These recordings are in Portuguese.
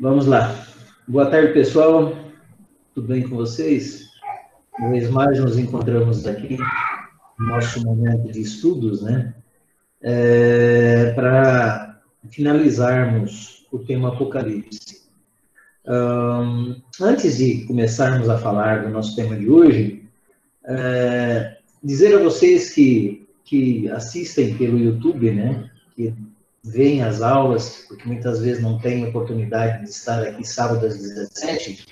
Vamos lá. Boa tarde, pessoal. Tudo bem com vocês? Uma vez mais, nos encontramos aqui no nosso momento de estudos, né? Para finalizarmos o tema Apocalipse. Antes de começarmos a falar do nosso tema de hoje, dizer a vocês que assistem pelo YouTube, né? Que veem as aulas, porque muitas vezes não têm oportunidade de estar aqui sábado às 17,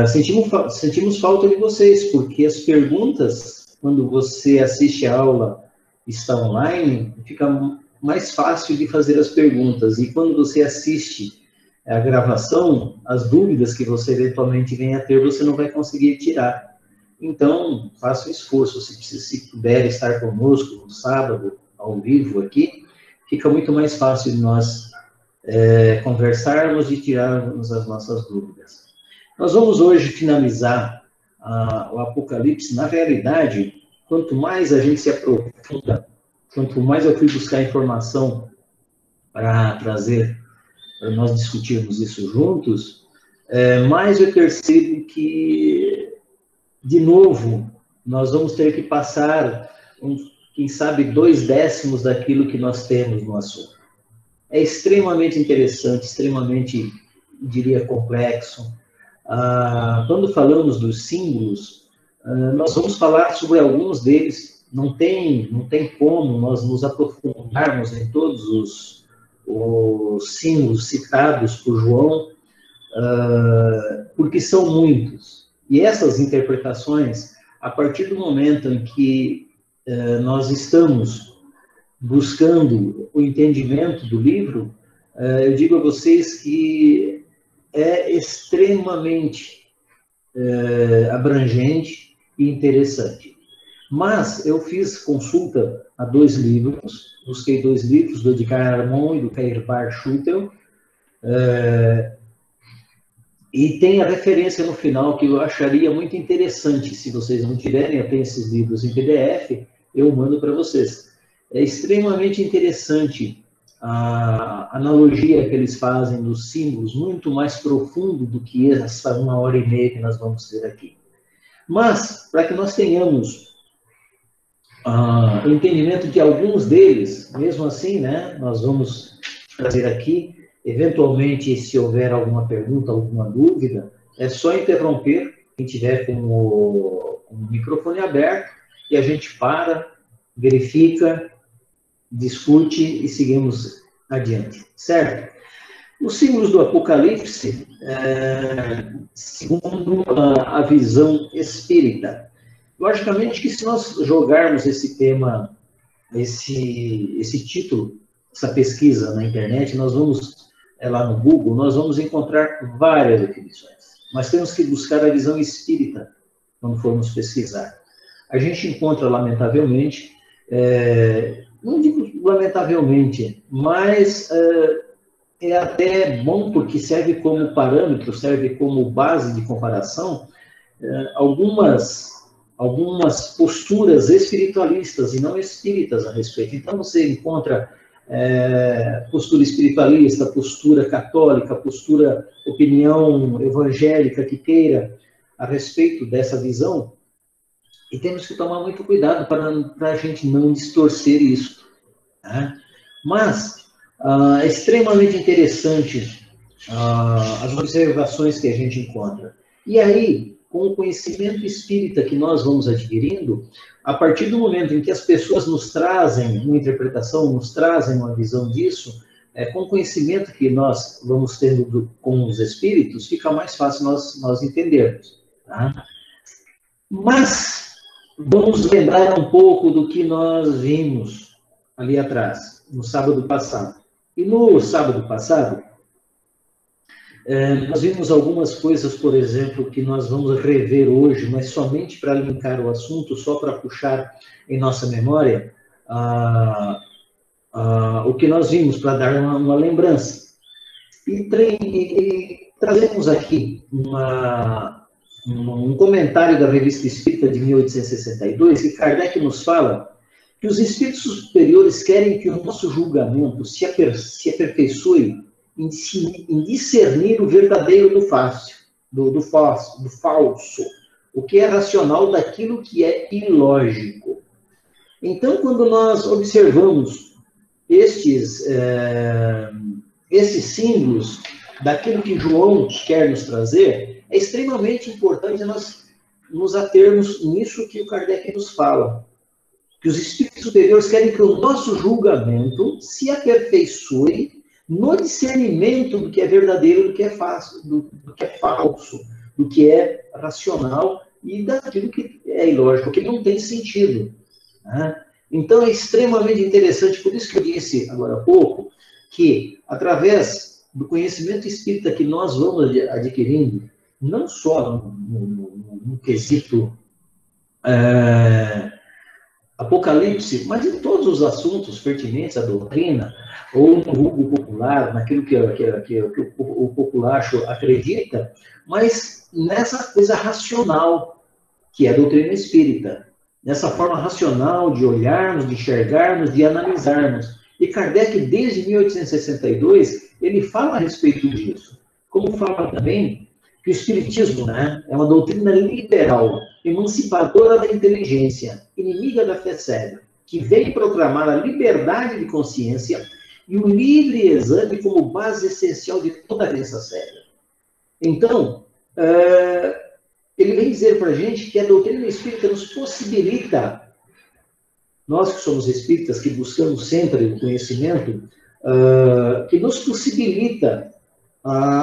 sentimos falta de vocês, porque as perguntas, quando você assiste a aula e está online, fica mais fácil de fazer as perguntas, e quando você assiste a gravação, as dúvidas que você eventualmente venha a ter, você não vai conseguir tirar. Então, faça um esforço, se puder estar conosco no sábado, ao vivo aqui, fica muito mais fácil de nós conversarmos e tirarmos as nossas dúvidas. Nós vamos hoje finalizar o Apocalipse. Na realidade, quanto mais a gente se aprofunda, quanto mais eu fui buscar informação para trazer, para nós discutirmos isso juntos, mais eu percebo que, de novo, nós vamos ter que passar quem sabe, 2/10 daquilo que nós temos no assunto. É extremamente interessante, extremamente, diria, complexo. Quando falamos dos símbolos, nós vamos falar sobre alguns deles. Não tem como nós nos aprofundarmos em todos os símbolos citados por João, porque são muitos. E essas interpretações, a partir do momento em que nós estamos buscando o entendimento do livro, eu digo a vocês que é extremamente abrangente e interessante. Mas eu fiz consulta a 2 livros, busquei 2 livros, do Edgar Armon e do Cairbar Schutel, e tem a referência no final que eu acharia muito interessante. Se vocês não tiverem, eu tenho esses livros em PDF, eu mando para vocês. É extremamente interessante a analogia que eles fazem dos símbolos, muito mais profundo do que essa 1h30 que nós vamos ter aqui. Mas, para que nós tenhamos o entendimento de alguns deles, mesmo assim, né, nós vamos trazer aqui, eventualmente, se houver alguma pergunta, alguma dúvida, é só interromper, quem tiver com o microfone aberto, e a gente para, verifica, discute e seguimos adiante, certo? Os símbolos do Apocalipse, segundo a visão espírita. Logicamente que se nós jogarmos esse tema, esse título, essa pesquisa na internet, nós vamos, lá no Google, nós vamos encontrar várias definições. Mas temos que buscar a visão espírita quando formos pesquisar. A gente encontra, lamentavelmente, não digo lamentavelmente, mas é até bom porque serve como parâmetro, serve como base de comparação, algumas posturas espiritualistas e não espíritas a respeito. Então, você encontra postura espiritualista, postura católica, postura, opinião evangélica que queira a respeito dessa visão, e temos que tomar muito cuidado para a gente não distorcer isso. Né? Mas é extremamente interessante as observações que a gente encontra. E aí, com o conhecimento espírita que nós vamos adquirindo, a partir do momento em que as pessoas nos trazem uma interpretação, nos trazem uma visão disso, com o conhecimento que nós vamos tendo com os espíritos, fica mais fácil nós entendermos. Tá? Mas vamos lembrar um pouco do que nós vimos ali atrás, no sábado passado. E no sábado passado, nós vimos algumas coisas, por exemplo, que nós vamos rever hoje, mas somente para linkar o assunto, só para puxar em nossa memória o que nós vimos, para dar uma lembrança. E trazemos aqui um comentário da Revista Espírita de 1862, que Kardec nos fala que os espíritos superiores querem que o nosso julgamento se aperfeiçoe em discernir o verdadeiro do falso, o que é racional daquilo que é ilógico. Então, quando nós observamos esses símbolos daquilo que João quer nos trazer, é extremamente importante nós nos atermos nisso que o Kardec nos fala. Que os espíritos superiores querem que o nosso julgamento se aperfeiçoe no discernimento do que é verdadeiro, do que é do que é falso, do que é racional e daquilo que é ilógico, que não tem sentido. Né? Então, é extremamente interessante, por isso que eu disse agora há pouco, que através do conhecimento espírita que nós vamos adquirindo, não só no quesito Apocalipse, mas em todos os assuntos pertinentes à doutrina, ou no vulgo popular, naquilo que o populacho acredita, mas nessa coisa racional, que é a doutrina espírita. Nessa forma racional de olharmos, de enxergarmos, de analisarmos. E Kardec, desde 1862, ele fala a respeito disso. Como fala também que o Espiritismo, né, é uma doutrina liberal, emancipadora da inteligência, inimiga da fé cega, que vem proclamar a liberdade de consciência e o livre exame como base essencial de toda a crença cega. Então, ele vem dizer para a gente que a doutrina espírita nos possibilita, nós que somos espíritas, que buscamos sempre o conhecimento, que nos possibilita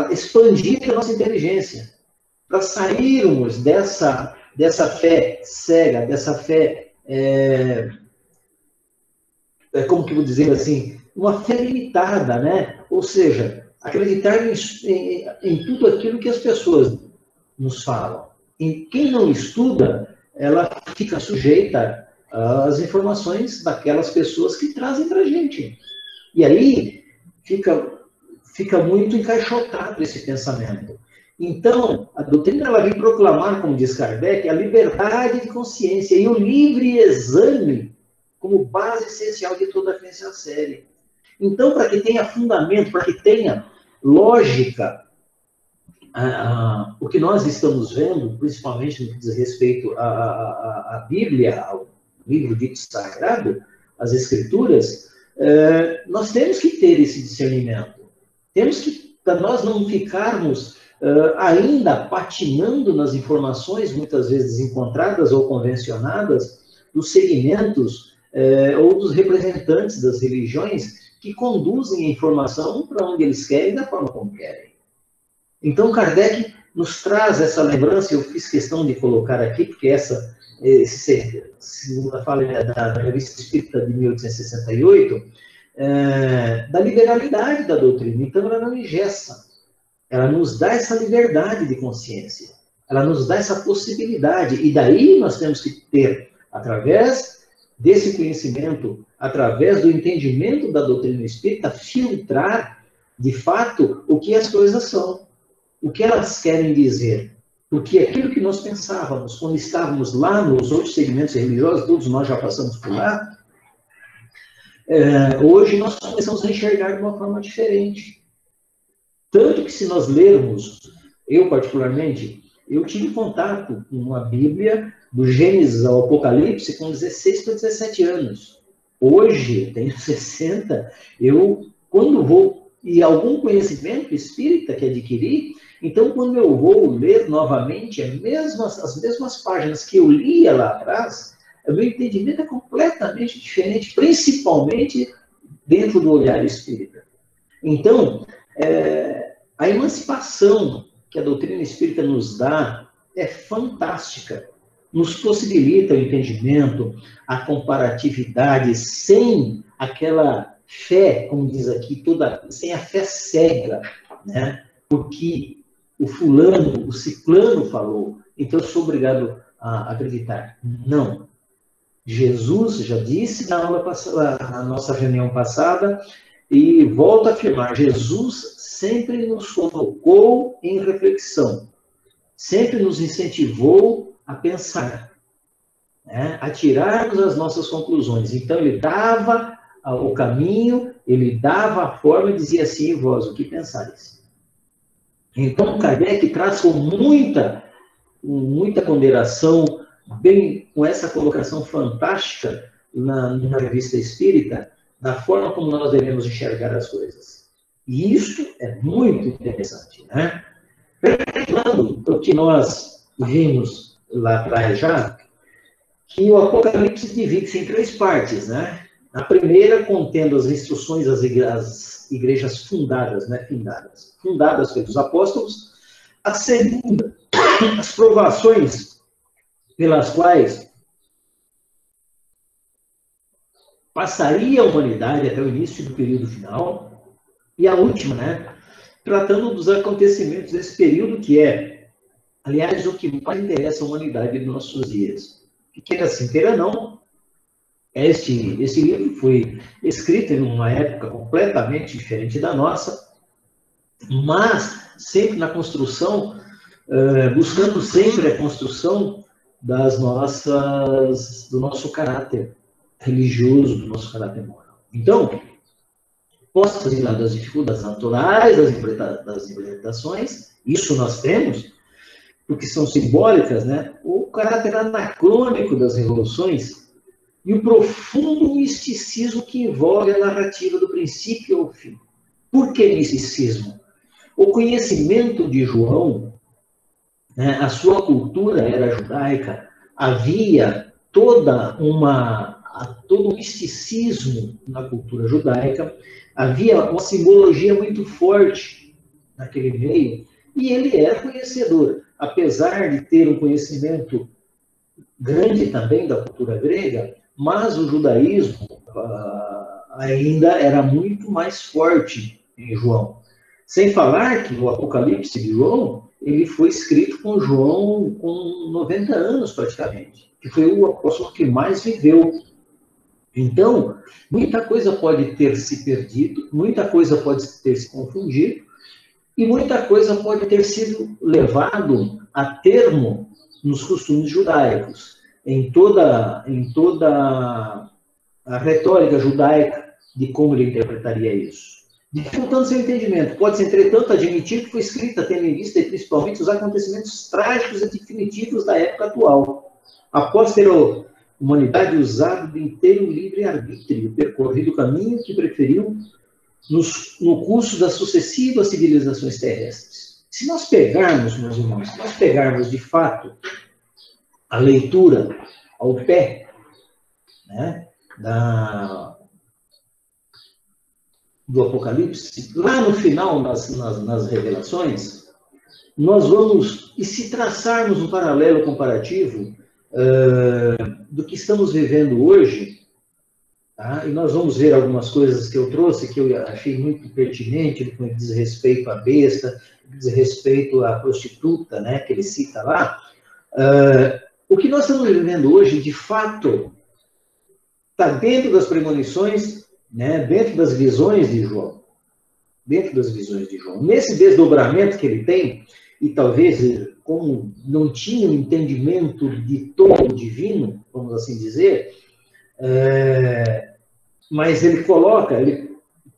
expandir a nossa inteligência, para sairmos dessa fé cega, dessa fé, como que eu vou dizer assim, uma fé limitada, né? Ou seja, acreditar em tudo aquilo que as pessoas nos falam. E quem não estuda, ela fica sujeita às informações daquelas pessoas que trazem para a gente. E aí fica muito encaixotado esse pensamento. Então, a doutrina ela vem proclamar, como diz Kardec, a liberdade de consciência e o livre exame como base essencial de toda a crença séria. Então, para que tenha fundamento, para que tenha lógica, o que nós estamos vendo, principalmente no que diz respeito à Bíblia, ao livro dito sagrado, às Escrituras, nós temos que ter esse discernimento. Temos que, para nós não ficarmos ainda patinando nas informações, muitas vezes encontradas ou convencionadas, dos segmentos ou dos representantes das religiões que conduzem a informação para onde eles querem, da forma como querem. Então, Kardec nos traz essa lembrança, eu fiz questão de colocar aqui, porque segunda fala da Revista Espírita de 1868, da liberalidade da doutrina. Então, ela não engessa, ela nos dá essa liberdade de consciência, ela nos dá essa possibilidade, e daí nós temos que ter, através desse conhecimento, através do entendimento da doutrina espírita, filtrar, de fato, o que as coisas são, o que elas querem dizer. Porque aquilo que nós pensávamos quando estávamos lá nos outros segmentos religiosos, todos nós já passamos por lá, hoje nós começamos a enxergar de uma forma diferente. Tanto que se nós lermos, eu particularmente, eu tive contato com a Bíblia, do Gênesis ao Apocalipse, com 16 para 17 anos. Hoje, eu tenho 60, quando vou, e algum conhecimento espírita que adquiri, então, quando eu vou ler novamente as mesmas páginas que eu lia lá atrás, o meu entendimento é completamente diferente, principalmente dentro do olhar espírita. Então, a emancipação que a doutrina espírita nos dá é fantástica. Nos possibilita o entendimento, a comparatividade, sem aquela fé, como diz aqui, sem a fé cega, né? Porque o fulano, o ciclano falou, então eu sou obrigado a acreditar. Não. Jesus já disse na nossa reunião passada, e volto a afirmar, Jesus sempre nos colocou em reflexão, sempre nos incentivou a pensar, né? A tirarmos as nossas conclusões. Então, ele dava o caminho, ele dava a forma e dizia assim, vós, o que pensais? Então, Kardec traz com muita ponderação, bem com essa colocação fantástica na Revista Espírita, da forma como nós devemos enxergar as coisas. E isso é muito interessante, né? Recapitulando o que nós vimos lá atrás já, que o Apocalipse divide-se em 3 partes, né? A primeira contendo as instruções às igrejas fundadas, né? Fundadas pelos apóstolos. A segunda, as provações pelas quais passaria a humanidade até o início do período final. E a última, né? Tratando dos acontecimentos desse período, que é, aliás, o que mais interessa à humanidade nos nossos dias. Que queira sim, queira não, esse livro foi escrito em uma época completamente diferente da nossa, mas sempre na construção, buscando sempre a construção do nosso caráter religioso, do nosso caráter moral. Então, postas de lado as dificuldades naturais, das interpretações, isso nós temos, porque são simbólicas, né? O caráter anacrônico das revoluções e o profundo misticismo que envolve a narrativa do princípio ao fim. Por que misticismo? O conhecimento de João, né, a sua cultura era judaica, havia todo um misticismo na cultura judaica, havia uma simbologia muito forte naquele meio, e ele era conhecedor. Apesar de ter um conhecimento grande também da cultura grega, mas o judaísmo ainda era muito mais forte em João. Sem falar que o Apocalipse de João, ele foi escrito com João com 90 anos praticamente, que foi o apóstolo que mais viveu. Então, muita coisa pode ter se perdido, muita coisa pode ter se confundido, e muita coisa pode ter sido levado a termo nos costumes judaicos, em toda a retórica judaica de como ele interpretaria isso. Dificultando seu entendimento, pode-se, entretanto, admitir que foi escrita tendo em vista principalmente os acontecimentos trágicos e definitivos da época atual, após ter a humanidade usado de inteiro livre-arbítrio, percorrido o caminho que preferiu no curso das sucessivas civilizações terrestres. Se nós pegarmos, meus irmãos, se nós pegarmos de fato a leitura ao pé, né, do Apocalipse, lá no final, nas revelações, nós vamos, e se traçarmos um paralelo comparativo do que estamos vivendo hoje, tá? E nós vamos ver algumas coisas que eu trouxe, que eu achei muito pertinente, no que diz respeito à besta, no que diz respeito à prostituta, né, que ele cita lá. O que nós estamos vivendo hoje, de fato, está dentro das premonições, né, dentro das visões de João. Dentro das visões de João. Nesse desdobramento que ele tem, e talvez como não tinha um entendimento de todo divino, vamos assim dizer, mas ele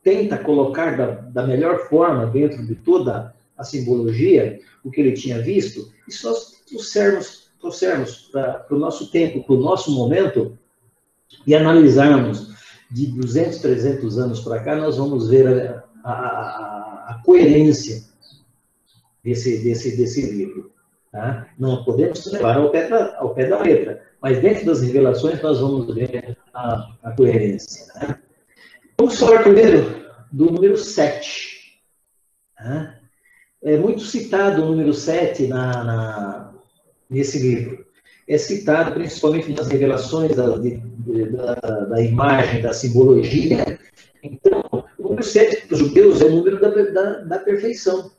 tenta colocar da melhor forma, dentro de toda a simbologia, o que ele tinha visto, e se nós trouxermos para o nosso tempo, para o nosso momento, e analisarmos de 200, 300 anos para cá, nós vamos ver a coerência desse livro. Tá? Não podemos levar ao pé da letra, mas dentro das revelações nós vamos ver a coerência. Né? Vamos falar primeiro do número 7. Tá? É muito citado o número 7 nesse livro. É citado principalmente nas revelações da imagem, da simbologia. Então, o número 7 para os judeus é o número da perfeição.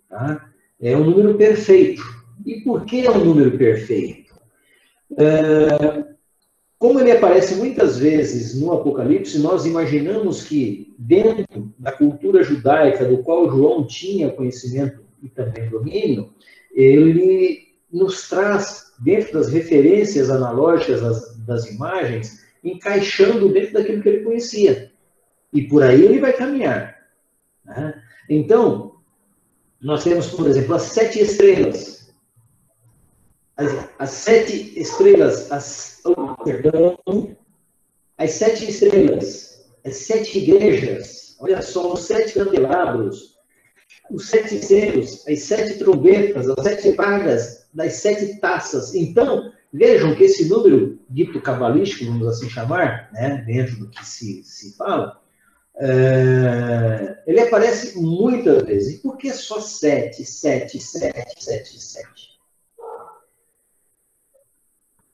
Tá? É um número perfeito. E por que é um número perfeito? Como ele aparece muitas vezes no Apocalipse, nós imaginamos que dentro da cultura judaica, do qual João tinha conhecimento e também domínio, ele nos traz, dentro das referências analógicas das imagens, encaixando dentro daquilo que ele conhecia. E por aí ele vai caminhar. Né? Então, nós temos, por exemplo, as 7 estrelas. As 7 estrelas, as 7 estrelas, as 7 igrejas, olha só, os 7 candelabros, os 7 selos, as 7 trombetas, as 7 pragas, das 7 taças. Então, vejam que esse número dito cabalístico, vamos assim chamar, né, dentro do que se fala, ele aparece muitas vezes. E por que só 7, 7, 7, 7, 7?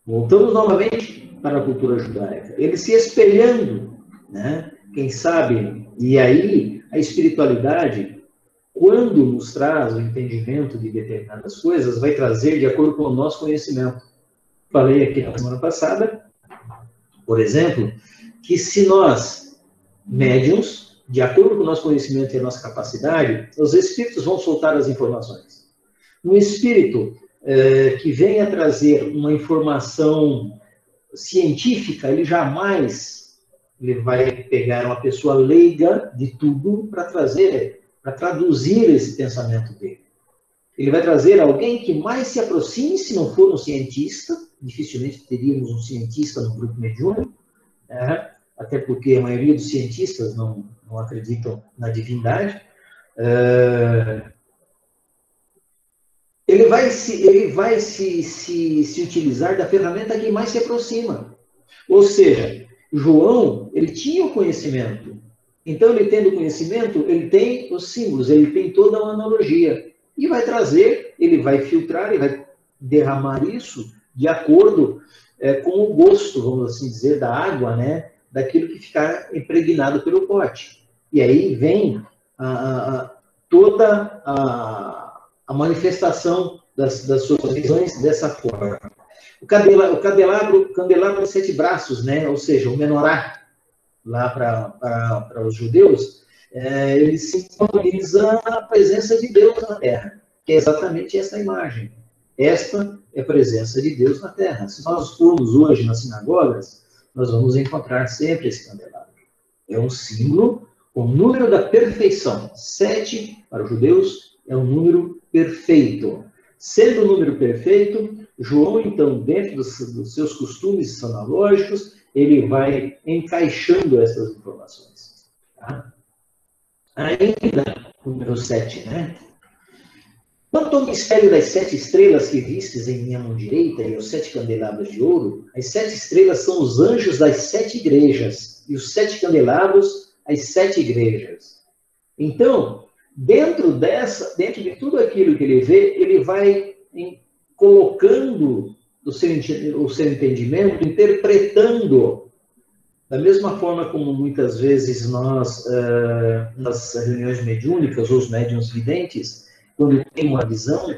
Voltamos novamente para a cultura judaica. Ele se espelhando, né? Quem sabe, e aí a espiritualidade, quando nos traz o entendimento de determinadas coisas, vai trazer de acordo com o nosso conhecimento. Falei aqui na semana passada, por exemplo, que se nós, médiuns, de acordo com o nosso conhecimento e a nossa capacidade, os espíritos vão soltar as informações. Um espírito que venha trazer uma informação científica, ele jamais vai pegar uma pessoa leiga de tudo para traduzir esse pensamento dele. Ele vai trazer alguém que mais se aproxime, se não for um cientista, dificilmente teríamos um cientista no grupo mediúnico, até porque a maioria dos cientistas não acreditam na divindade. Ele vai se utilizar da ferramenta que mais se aproxima. Ou seja, João, ele tinha o conhecimento. Então, ele tendo o conhecimento, ele tem os símbolos, ele tem toda uma analogia. E vai trazer, ele vai filtrar, ele vai derramar isso de acordo com o gosto, vamos assim dizer, da água, né? Daquilo que ficar impregnado pelo pote. E aí vem toda a manifestação das suas visões dessa forma. O candelabro de 7 braços, né? Ou seja, o menorá, lá para os judeus, ele simboliza a presença de Deus na Terra, que é exatamente essa imagem. Esta é a presença de Deus na Terra. Se nós formos hoje nas sinagogas, nós vamos encontrar sempre esse candelabro. É um símbolo, o número da perfeição. 7, para os judeus, é um número perfeito. Sendo o número perfeito, João, então, dentro dos seus costumes analógicos, ele vai encaixando essas informações. Tá? Ainda, número 7, né? Quanto ao mistério das 7 estrelas que vistes em minha mão direita e aos 7 candelabros de ouro, as 7 estrelas são os anjos das 7 igrejas, e os 7 candelabros, as 7 igrejas. Então, dentro de tudo aquilo que ele vê, ele vai colocando o seu entendimento, interpretando, da mesma forma como muitas vezes nós, nas reuniões mediúnicas, ou os médiuns videntes, quando tem uma visão,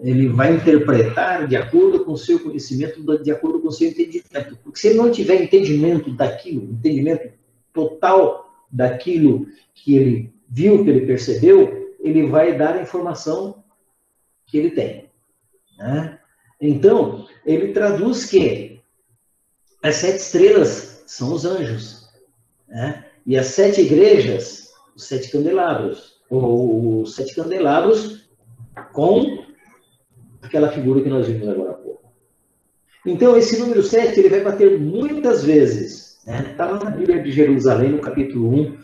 ele vai interpretar de acordo com o seu conhecimento, de acordo com o seu entendimento. Porque se ele não tiver entendimento daquilo, entendimento total daquilo que ele viu, que ele percebeu, ele vai dar a informação que ele tem. Né? Então, ele traduz que as 7 estrelas são os anjos, né? E as 7 igrejas, os 7 candelabros, ou os 7 candelabros com aquela figura que nós vimos agora há pouco. Então, esse número 7, ele vai bater muitas vezes. Está lá na Bíblia de Jerusalém, no capítulo 1,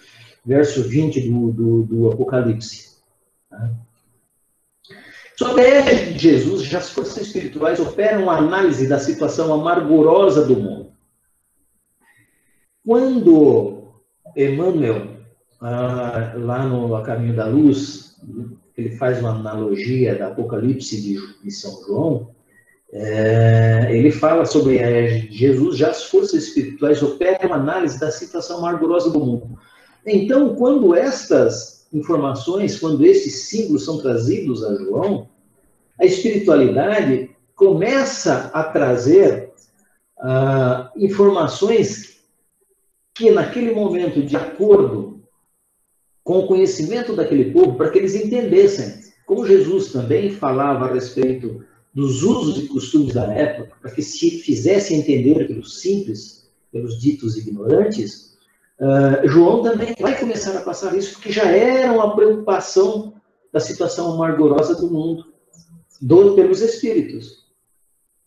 verso 20 do Apocalipse. Tá? Sobre a égide de Jesus, já as forças espirituais operam a análise da situação amargurosa do mundo. Quando Emmanuel, lá no A Caminho da Luz, ele faz uma analogia da Apocalipse de São João, ele fala sobre a égide de Jesus, já as forças espirituais operam a análise da situação amargurosa do mundo. Então, quando estas informações, quando esses símbolos são trazidos a João, a espiritualidade começa a trazer informações que, naquele momento, de acordo com o conhecimento daquele povo, para que eles entendessem. Como Jesus também falava a respeito dos usos e costumes da época, para que se fizesse entender pelos simples, pelos ditos ignorantes, João também vai começar a passar isso, porque já era uma preocupação da situação amargurosa do mundo, pelos espíritos.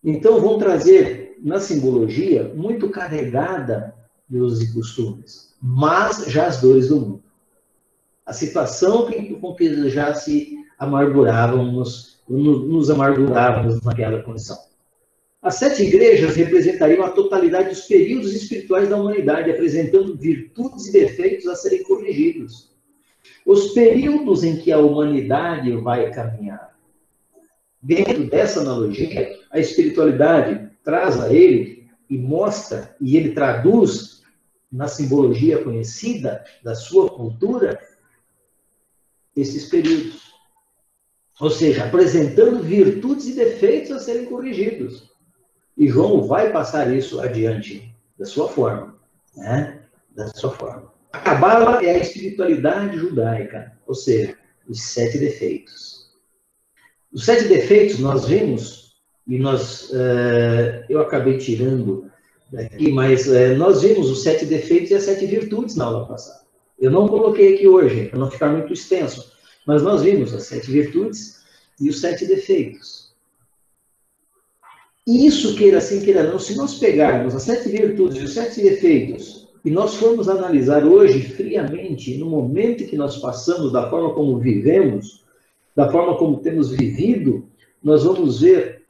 Então, vão trazer, na simbologia, muito carregada de usos e costumes, mas já as dores do mundo. A situação com que já se amargurávamos, nos amargurávamos naquela condição. As 7 igrejas representariam a totalidade dos períodos espirituais da humanidade, apresentando virtudes e defeitos a serem corrigidos. Os períodos em que a humanidade vai caminhar. Dentro dessa analogia, a espiritualidade traz a ele e mostra, e ele traduz na simbologia conhecida da sua cultura, esses períodos. Ou seja, apresentando virtudes e defeitos a serem corrigidos. E João vai passar isso adiante da sua forma, né? Da sua forma. A Cabala é a espiritualidade judaica, ou seja, os 7 defeitos. Os 7 defeitos nós vimos, e eu acabei tirando daqui, mas nós vimos os 7 defeitos e as 7 virtudes na aula passada. Eu não coloquei aqui hoje, para não ficar muito extenso, mas nós vimos as 7 virtudes e os 7 defeitos. E isso, queira sim, queira não, se nós pegarmos as 7 virtudes e os 7 defeitos, e nós formos analisar hoje, friamente, no momento que nós passamos, da forma como vivemos, da forma como temos vivido, nós vamos ver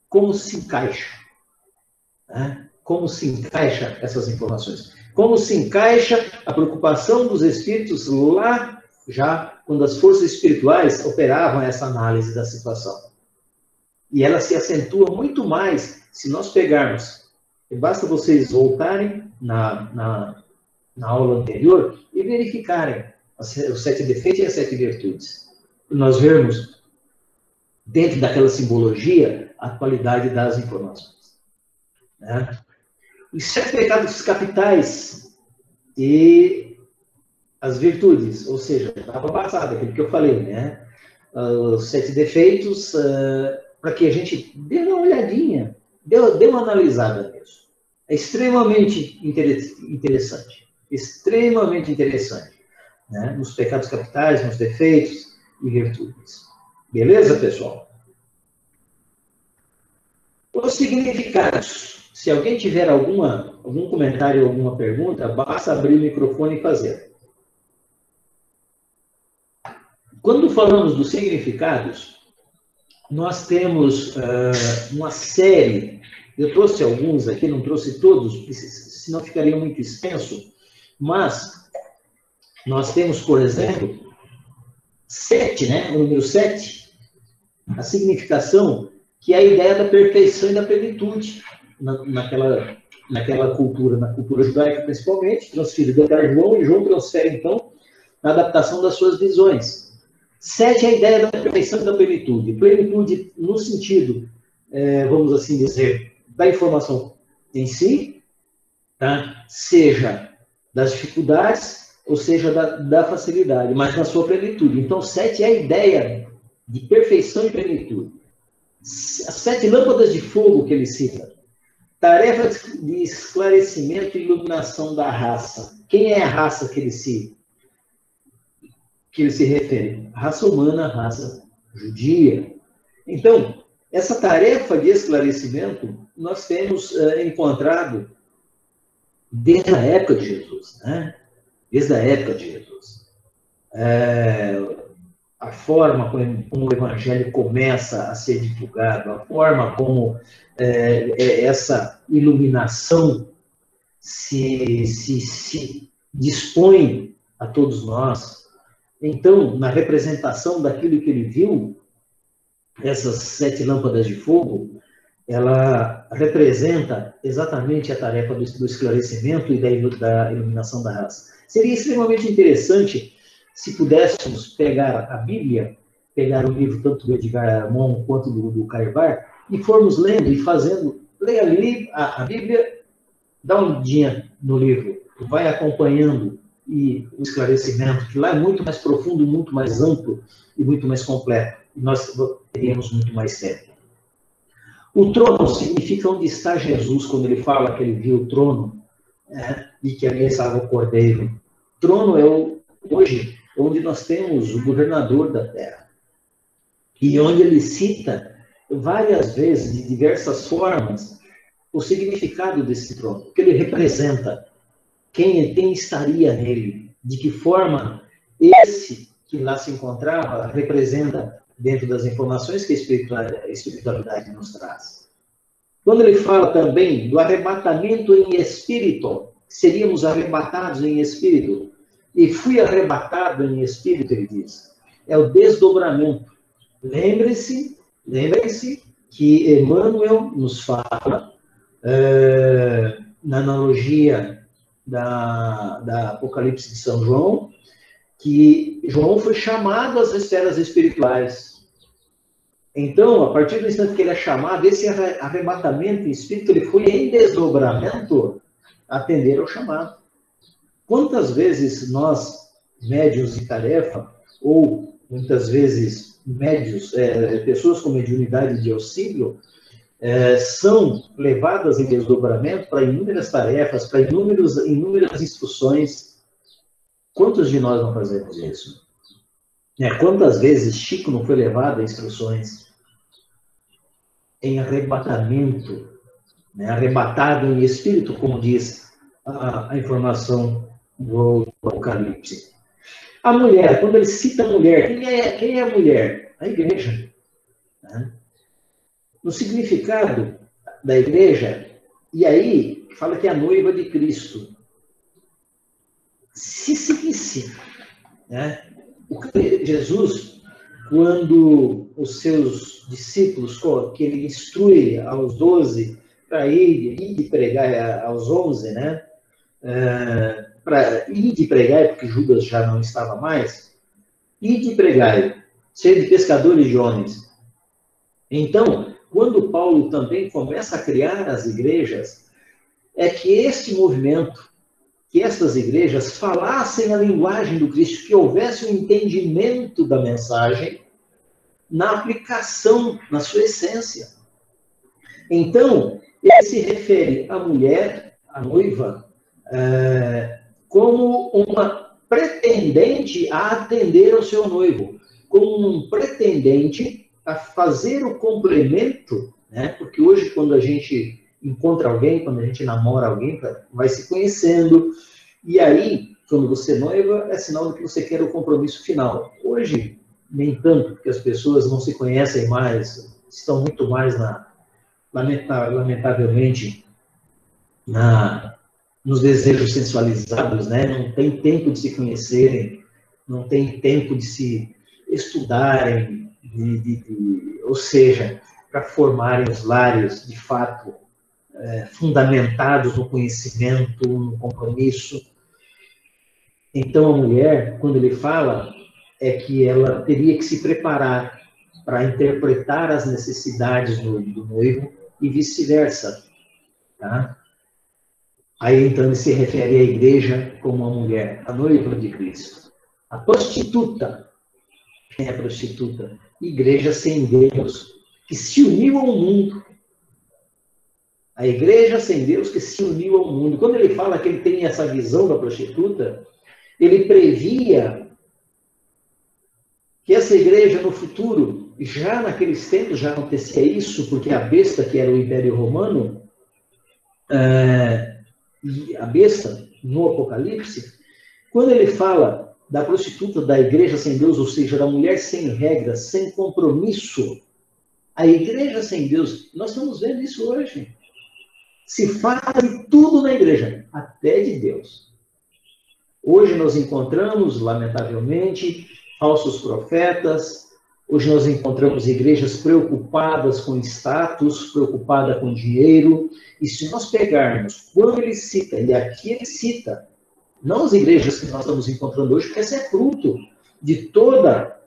como se encaixa. Né? Como se encaixa essas informações. Como se encaixa a preocupação dos espíritos lá, já quando as forças espirituais operavam essa análise da situação. E ela se acentua muito mais se nós pegarmos. E basta vocês voltarem na aula anterior e verificarem os 7 defeitos e as 7 virtudes. E nós vermos, dentro daquela simbologia, a qualidade das informações. Né? Os 7 pecados capitais e as virtudes, ou seja, estava passado, aquilo que eu falei, né? Os 7 defeitos, para que a gente dê uma olhadinha, dê uma analisada nisso. É extremamente interessante. Extremamente interessante. Né? Nos pecados capitais, nos defeitos e virtudes. Beleza, pessoal? Os significados. Se alguém tiver algum comentário, alguma pergunta, basta abrir o microfone e fazer. Quando falamos dos significados, nós temos uma série, eu trouxe alguns aqui, não trouxe todos, senão ficaria muito extenso, mas nós temos, por exemplo, 7, né? O número 7, a significação, que é a ideia da perfeição e da plenitude naquela cultura, na cultura judaica principalmente, transferida para João, e João transfere, então, na adaptação das suas visões. 7 é a ideia da perfeição e da plenitude. Plenitude no sentido, vamos assim dizer, da informação em si, tá? Seja das dificuldades, ou seja da facilidade, mas na sua plenitude. Então, 7 é a ideia de perfeição e plenitude. As 7 lâmpadas de fogo que ele cita. Tarefa de esclarecimento e iluminação da raça. Quem é a raça que ele se refere? A raça humana, a raça judia. Então, essa tarefa de esclarecimento nós temos encontrado desde a época de Jesus, né? Desde a época de Jesus. A forma como o Evangelho começa a ser divulgado, a forma como essa iluminação se dispõe a todos nós. Então, na representação daquilo que ele viu, essas 7 lâmpadas de fogo, ela representa exatamente a tarefa do esclarecimento e da iluminação da raça. Seria extremamente interessante se pudéssemos pegar a Bíblia, pegar o livro tanto do Edgar Morin quanto do Carvar, e formos lendo e fazendo, leia ali a Bíblia, dá uma olhadinha no livro, vai acompanhando e o esclarecimento, que lá é muito mais profundo, muito mais amplo e muito mais completo. E nós teríamos muito mais tempo. O trono significa onde está Jesus, quando ele fala que ele viu o trono e que ali estava o Cordeiro. Trono é hoje onde nós temos o governador da terra. E onde ele cita várias vezes, de diversas formas, o significado desse trono, o que ele representa, quem estaria nele, de que forma esse que lá se encontrava representa dentro das informações que a espiritualidade nos traz. Quando ele fala também do arrebatamento em espírito, seríamos arrebatados em espírito, e fui arrebatado em espírito, ele diz, é o desdobramento. Lembre-se que Emmanuel nos fala, na analogia da Apocalipse de São João, que João foi chamado às esferas espirituais. Então, a partir do instante que ele é chamado, esse arrebatamento em espírito, ele foi em desdobramento atender ao chamado. Quantas vezes nós, médiuns de tarefa, ou muitas vezes médios, pessoas com mediunidade de auxílio, são levadas em desdobramento para inúmeras tarefas, para inúmeras instruções. Quantos de nós não fazemos isso? Quantas vezes Chico não foi levado a instruções em arrebatamento, arrebatado em espírito, como diz a informação do Apocalipse. A mulher, quando ele cita a mulher, quem é a mulher? A igreja. No significado da igreja, e aí fala que é a noiva de Cristo. Se seguisse, Jesus, quando os seus discípulos, que ele instrui aos 12 para ir de pregar aos 11, para ir de pregar, porque Judas já não estava mais, ir de pregar, ser de pescadores de homens. Então, quando Paulo também começa a criar as igrejas, é que este movimento, que estas igrejas falassem a linguagem do Cristo, que houvesse um entendimento da mensagem na aplicação, na sua essência. Então, ele se refere à mulher, à noiva, como uma pretendente a atender ao seu noivo, como um pretendente a fazer o complemento, porque hoje, quando a gente encontra alguém, quando a gente namora alguém, vai se conhecendo, e aí, quando você noiva, é sinal de que você quer o compromisso final. Hoje, nem tanto, porque as pessoas não se conhecem mais, estão muito mais, lamentavelmente, nos desejos sensualizados, não tem tempo de se conhecerem, não tem tempo de se estudarem, ou seja, para formarem os lares, de fato, fundamentados no conhecimento, no compromisso. Então, a mulher, quando ele fala, é que ela teria que se preparar para interpretar as necessidades do noivo e vice-versa. Aí, então, ele se refere à igreja como uma mulher, a noiva de Cristo. A prostituta. Quem é a prostituta? Igreja sem Deus, que se uniu ao mundo. A igreja sem Deus que se uniu ao mundo. Quando ele fala que ele tem essa visão da prostituta, ele previa que essa igreja no futuro, já naqueles tempos já acontecia isso, porque a besta, que era o Império Romano, a besta, no Apocalipse, quando ele fala da prostituta da igreja sem Deus, ou seja, da mulher sem regras, sem compromisso, a igreja sem Deus, nós estamos vendo isso hoje. Se fala de tudo na igreja, até de Deus. Hoje nós encontramos, lamentavelmente, falsos profetas. Hoje nós encontramos igrejas preocupadas com status, preocupadas com dinheiro. E se nós pegarmos, quando ele cita, e aqui ele cita, não as igrejas que nós estamos encontrando hoje, porque esse é fruto de toda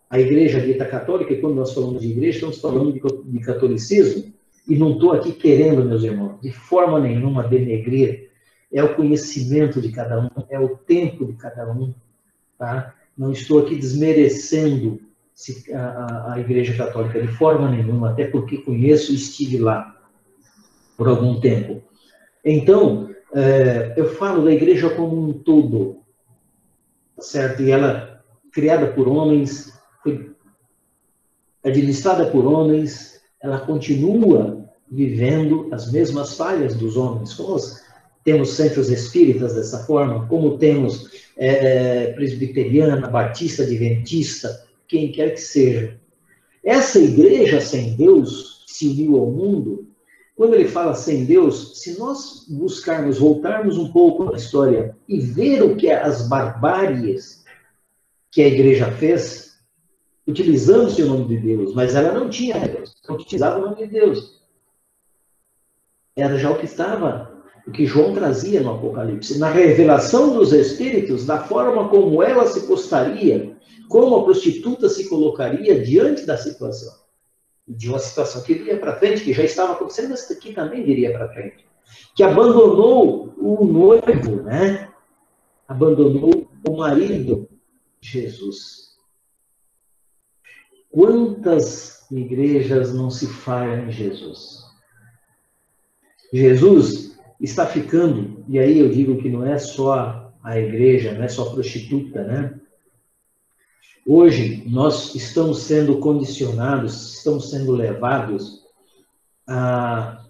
a igreja dita católica, e quando nós falamos de igreja, estamos falando de catolicismo, e não estou aqui querendo, meus irmãos, de forma nenhuma denegrir, é o conhecimento de cada um, é o tempo de cada um, tá? Não estou aqui desmerecendo a igreja católica de forma nenhuma, até porque conheço e estive lá por algum tempo. Então, eu falo da igreja como um todo, tá certo? E ela, criada por homens, foi administrada por homens, ela continua vivendo as mesmas falhas dos homens. Como temos centros espíritas dessa forma, como temos presbiteriana, batista, adventista, quem quer que seja. Essa igreja sem Deus, que se uniu ao mundo, quando ele fala sem Deus, se nós buscarmos, voltarmos um pouco na história e ver o que é as barbáries que a igreja fez, utilizando-se o nome de Deus, mas ela não tinha Deus, não utilizava o nome de Deus. Era já o que estava, o que João trazia no Apocalipse, na revelação dos Espíritos, da forma como ela se postaria, como a prostituta se colocaria diante da situação. De uma situação que iria para frente, que já estava acontecendo, mas que também iria para frente. Que abandonou o noivo, né? Abandonou o marido, Jesus. Quantas igrejas não se falham em Jesus? Jesus está ficando, e aí eu digo que não é só a igreja, não é só a prostituta, né? Hoje, nós estamos sendo condicionados, estamos sendo levados a...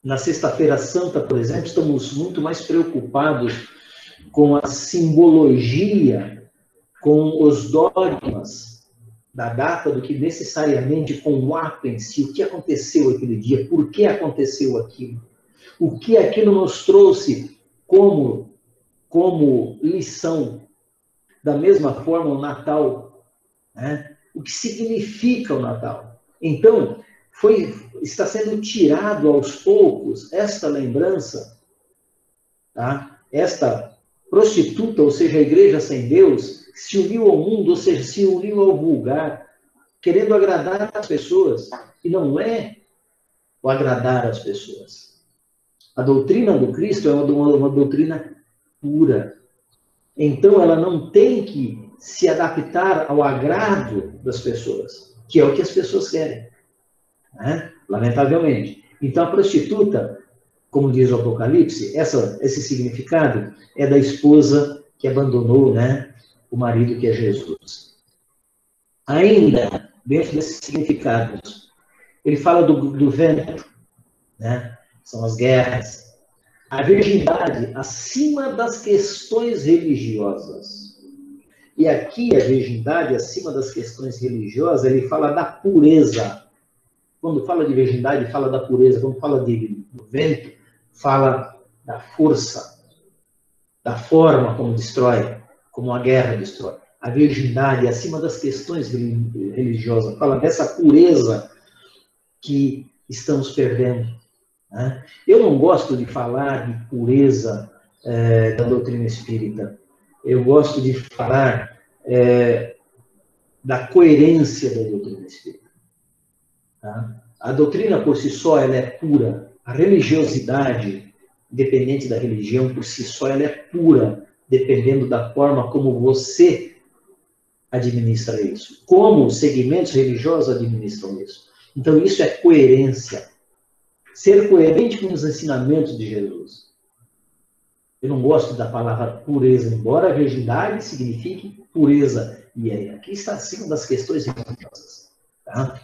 Na Sexta-feira Santa, por exemplo, estamos muito mais preocupados com a simbologia, com os dogmas da data, do que necessariamente com o ato em si. O que aconteceu aquele dia? Por que aconteceu aquilo? O que aquilo nos trouxe como lição? Da mesma forma, o Natal, né? O que significa o Natal? Então, está sendo tirado aos poucos esta lembrança, tá? Esta prostituta, ou seja, a igreja sem Deus, se uniu ao mundo, ou seja, se uniu ao vulgar, querendo agradar as pessoas, e não é o agradar as pessoas. A doutrina do Cristo é uma doutrina pura. Então, ela não tem que se adaptar ao agrado das pessoas, que é o que as pessoas querem, né? Lamentavelmente. Então, a prostituta, como diz o Apocalipse, esse significado é da esposa que abandonou, né, o marido que é Jesus. Ainda, dentro desses significados, ele fala do ventre, né? São as guerras. A virgindade acima das questões religiosas. E aqui a virgindade acima das questões religiosas, ele fala da pureza. Quando fala de virgindade, fala da pureza. Quando fala do ventre, fala da força, da forma como destrói, como a guerra destrói. A virgindade acima das questões religiosas, fala dessa pureza que estamos perdendo. Eu não gosto de falar de pureza da doutrina espírita. Eu gosto de falar da coerência da doutrina espírita. Tá? A doutrina por si só ela é pura. A religiosidade, independente da religião, por si só ela é pura, dependendo da forma como você administra isso. Como os segmentos religiosos administram isso. Então, isso é coerência. Ser coerente com os ensinamentos de Jesus. Eu não gosto da palavra pureza, embora a virgindade signifique pureza. E aí, aqui está acima das questões religiosas. Tá?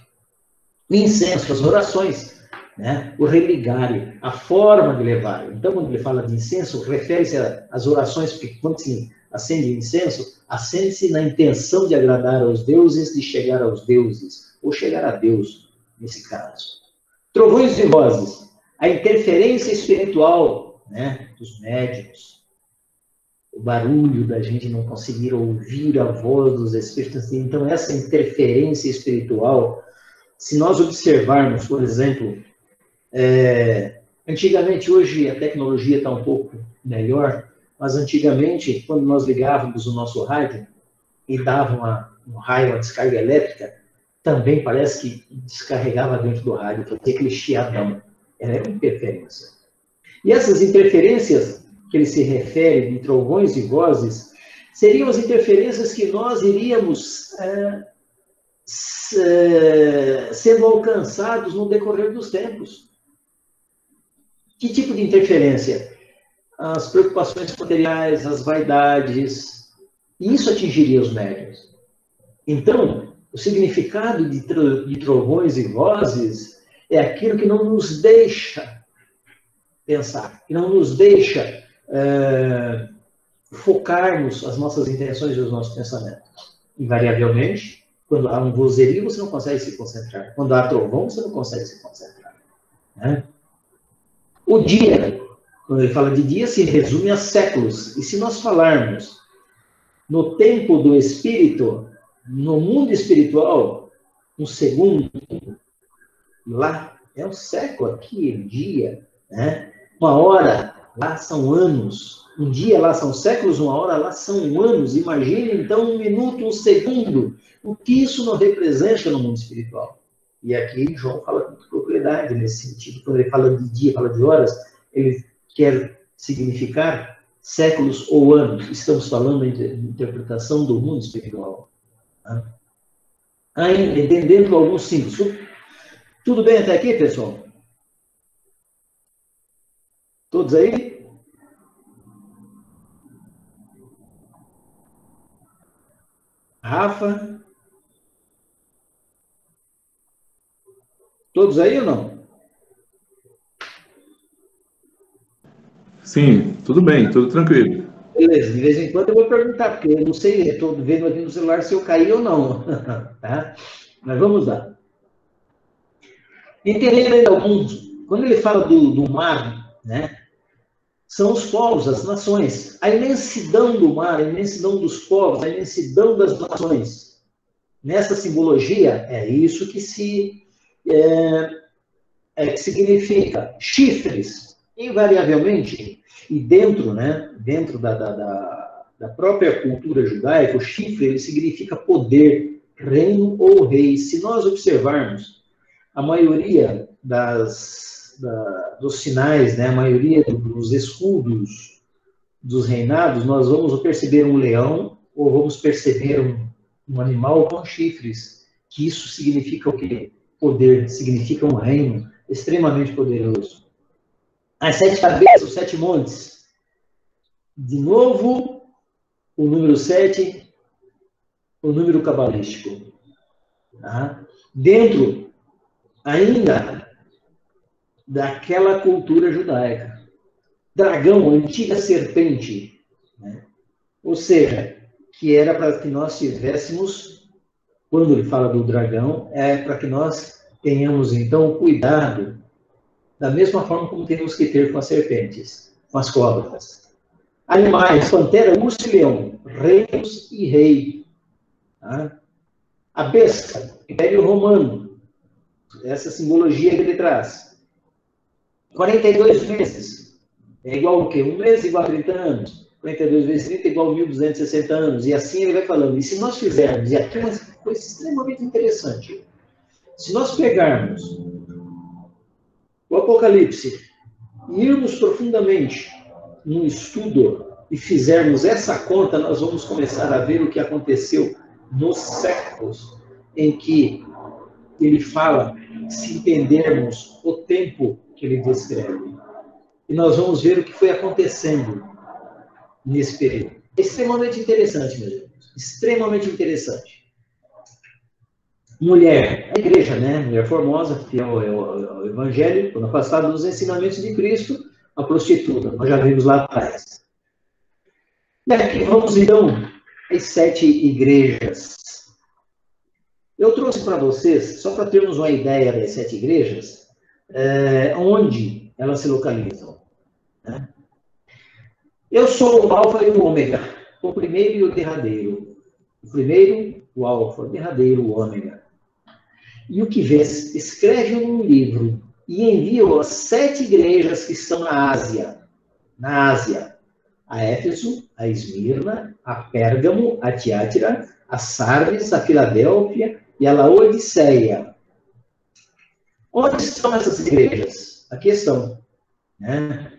O incenso, as orações, né? O religário, a forma de levar. Então, quando ele fala de incenso, refere-se às orações, porque quando se acende incenso, acende-se na intenção de agradar aos deuses, de chegar aos deuses, ou chegar a Deus, nesse caso. Trovões e vozes, a interferência espiritual, né, dos médiuns, o barulho da gente não conseguir ouvir a voz dos espíritos. Então, essa interferência espiritual, se nós observarmos, por exemplo, antigamente, hoje a tecnologia está um pouco melhor, mas antigamente, quando nós ligávamos o nosso rádio e dava um raio, uma descarga elétrica, também parece que descarregava dentro do rádio, fazia aquele chiadão. Era uma interferência. E essas interferências que ele se refere, de trovões e vozes, seriam as interferências que nós iríamos sendo alcançados no decorrer dos tempos. Que tipo de interferência? As preocupações materiais, as vaidades, isso atingiria os médiuns. Então, o significado de trovões e vozes é aquilo que não nos deixa pensar, que não nos deixa focarmos as nossas intenções e os nossos pensamentos. Invariavelmente, quando há um vozerio, você não consegue se concentrar. Quando há trovão, você não consegue se concentrar. Né? O dia, quando ele fala de dia, se resume a séculos. E se nós falarmos no tempo do espírito, no mundo espiritual, um segundo, lá é um século, aqui é um dia. Né? Uma hora, lá são anos. Um dia lá são séculos, uma hora lá são anos. Imagine, então, um minuto, um segundo. O que isso não representa no mundo espiritual? E aqui João fala com propriedade nesse sentido. Quando ele fala de dia, fala de horas, ele quer significar séculos ou anos. Estamos falando de interpretação do mundo espiritual. Ainda, entendendo alguns símbolos. Tudo bem até aqui, pessoal? Todos aí? Rafa? Todos aí ou não? Sim, tudo bem, tudo tranquilo. Beleza, de vez em quando eu vou perguntar, porque eu não sei, estou vendo aqui no celular se eu caí ou não. Tá? Mas vamos lá. Entendendo alguns, quando ele fala do mar, né, são os povos, as nações. A imensidão do mar, a imensidão dos povos, a imensidão das nações. Nessa simbologia, é isso que que significa chifres, invariavelmente, e dentro, né, dentro da própria cultura judaica, o chifre ele significa poder, reino ou rei. Se nós observarmos a maioria dos sinais, né, a maioria dos escudos dos reinados, nós vamos perceber um leão ou vamos perceber um animal com chifres, que isso significa o quê? Poder, significa um reino extremamente poderoso. As 7 cabeças, os 7 montes. De novo, o número 7, o número cabalístico. Tá? Dentro, ainda, daquela cultura judaica. Dragão, antiga serpente. Né? Ou seja, que era para que nós tivéssemos, quando ele fala do dragão, é para que nós tenhamos, então, cuidado, da mesma forma como temos que ter com as serpentes, com as cobras. Animais, pantera, urso e leão, reinos e rei. Tá? A besta, Império Romano, essa simbologia que ele traz. 42 meses, é igual o quê? Um mês igual a 30 anos. 42 vezes 30 igual a 1.260 anos. E assim ele vai falando. E se nós fizermos, e aqui é uma coisa extremamente interessante, se nós pegarmos o Apocalipse e irmos profundamente no estudo e fizermos essa conta, nós vamos começar a ver o que aconteceu nos séculos em que ele fala, se entendermos o tempo que ele descreve. E nós vamos ver o que foi acontecendo nesse período. É extremamente interessante, meus irmãos. Extremamente interessante. Mulher, a igreja, né? Mulher formosa, fiel ao evangelho, quando afastada dos ensinamentos de Cristo, a prostituta. Nós já vimos lá atrás. E aqui vamos, então, às 7 igrejas. Eu trouxe para vocês, só para termos uma ideia das 7 igrejas, onde elas se localizam. Né? Eu sou o alfa e o ômega, o primeiro e o derradeiro. O primeiro, o alfa, o derradeiro, o ômega. E o que vês, escreve um livro e envia-o às 7 igrejas que estão na Ásia. Na Ásia, a Éfeso, a Esmirna, a Pérgamo, a Tiátira, a Sardes, a Filadélfia e a Laodiceia. Onde estão essas igrejas? Aqui estão. Né?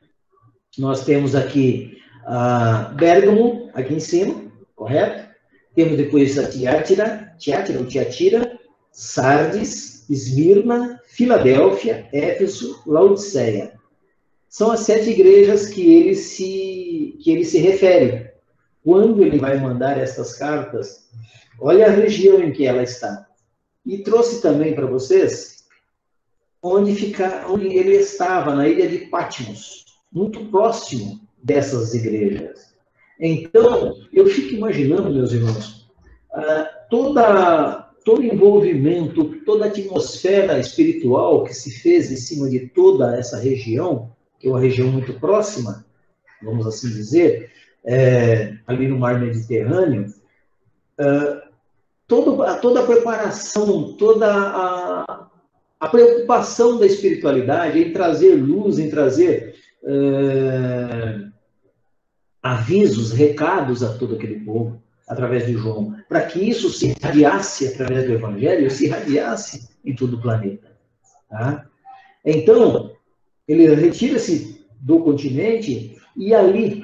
Nós temos aqui a Pérgamo, aqui em cima, correto? Temos depois a Tiátira, Sardes, Esmirna, Filadélfia, Éfeso, Laodiceia. são as 7 igrejas que ele se refere. Quando ele vai mandar estas cartas, olha a região em que ela está. E trouxe também para vocês onde ele estava, na ilha de Patmos, muito próximo dessas igrejas. Então, eu fico imaginando, meus irmãos, todo envolvimento, toda a atmosfera espiritual que se fez em cima de toda essa região, que é uma região muito próxima, vamos assim dizer, ali no mar Mediterrâneo, toda a preparação, toda a preocupação da espiritualidade em trazer luz, em trazer avisos, recados a todo aquele povo, através de João, para que isso se irradiasse através do Evangelho, se irradiasse em todo o planeta. Tá? Então, ele retira-se do continente e ali,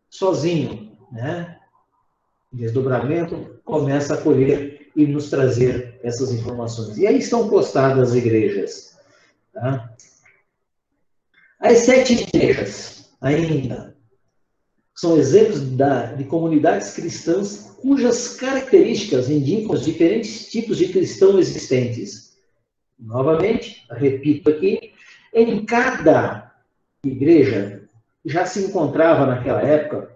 sozinho, né, desdobramento, começa a colher e nos trazer essas informações. E aí estão postadas as igrejas. Tá? As 7 igrejas, ainda, são exemplos de comunidades cristãs cujas características indicam os diferentes tipos de cristão existentes. Novamente, repito aqui, em cada igreja já se encontrava naquela época,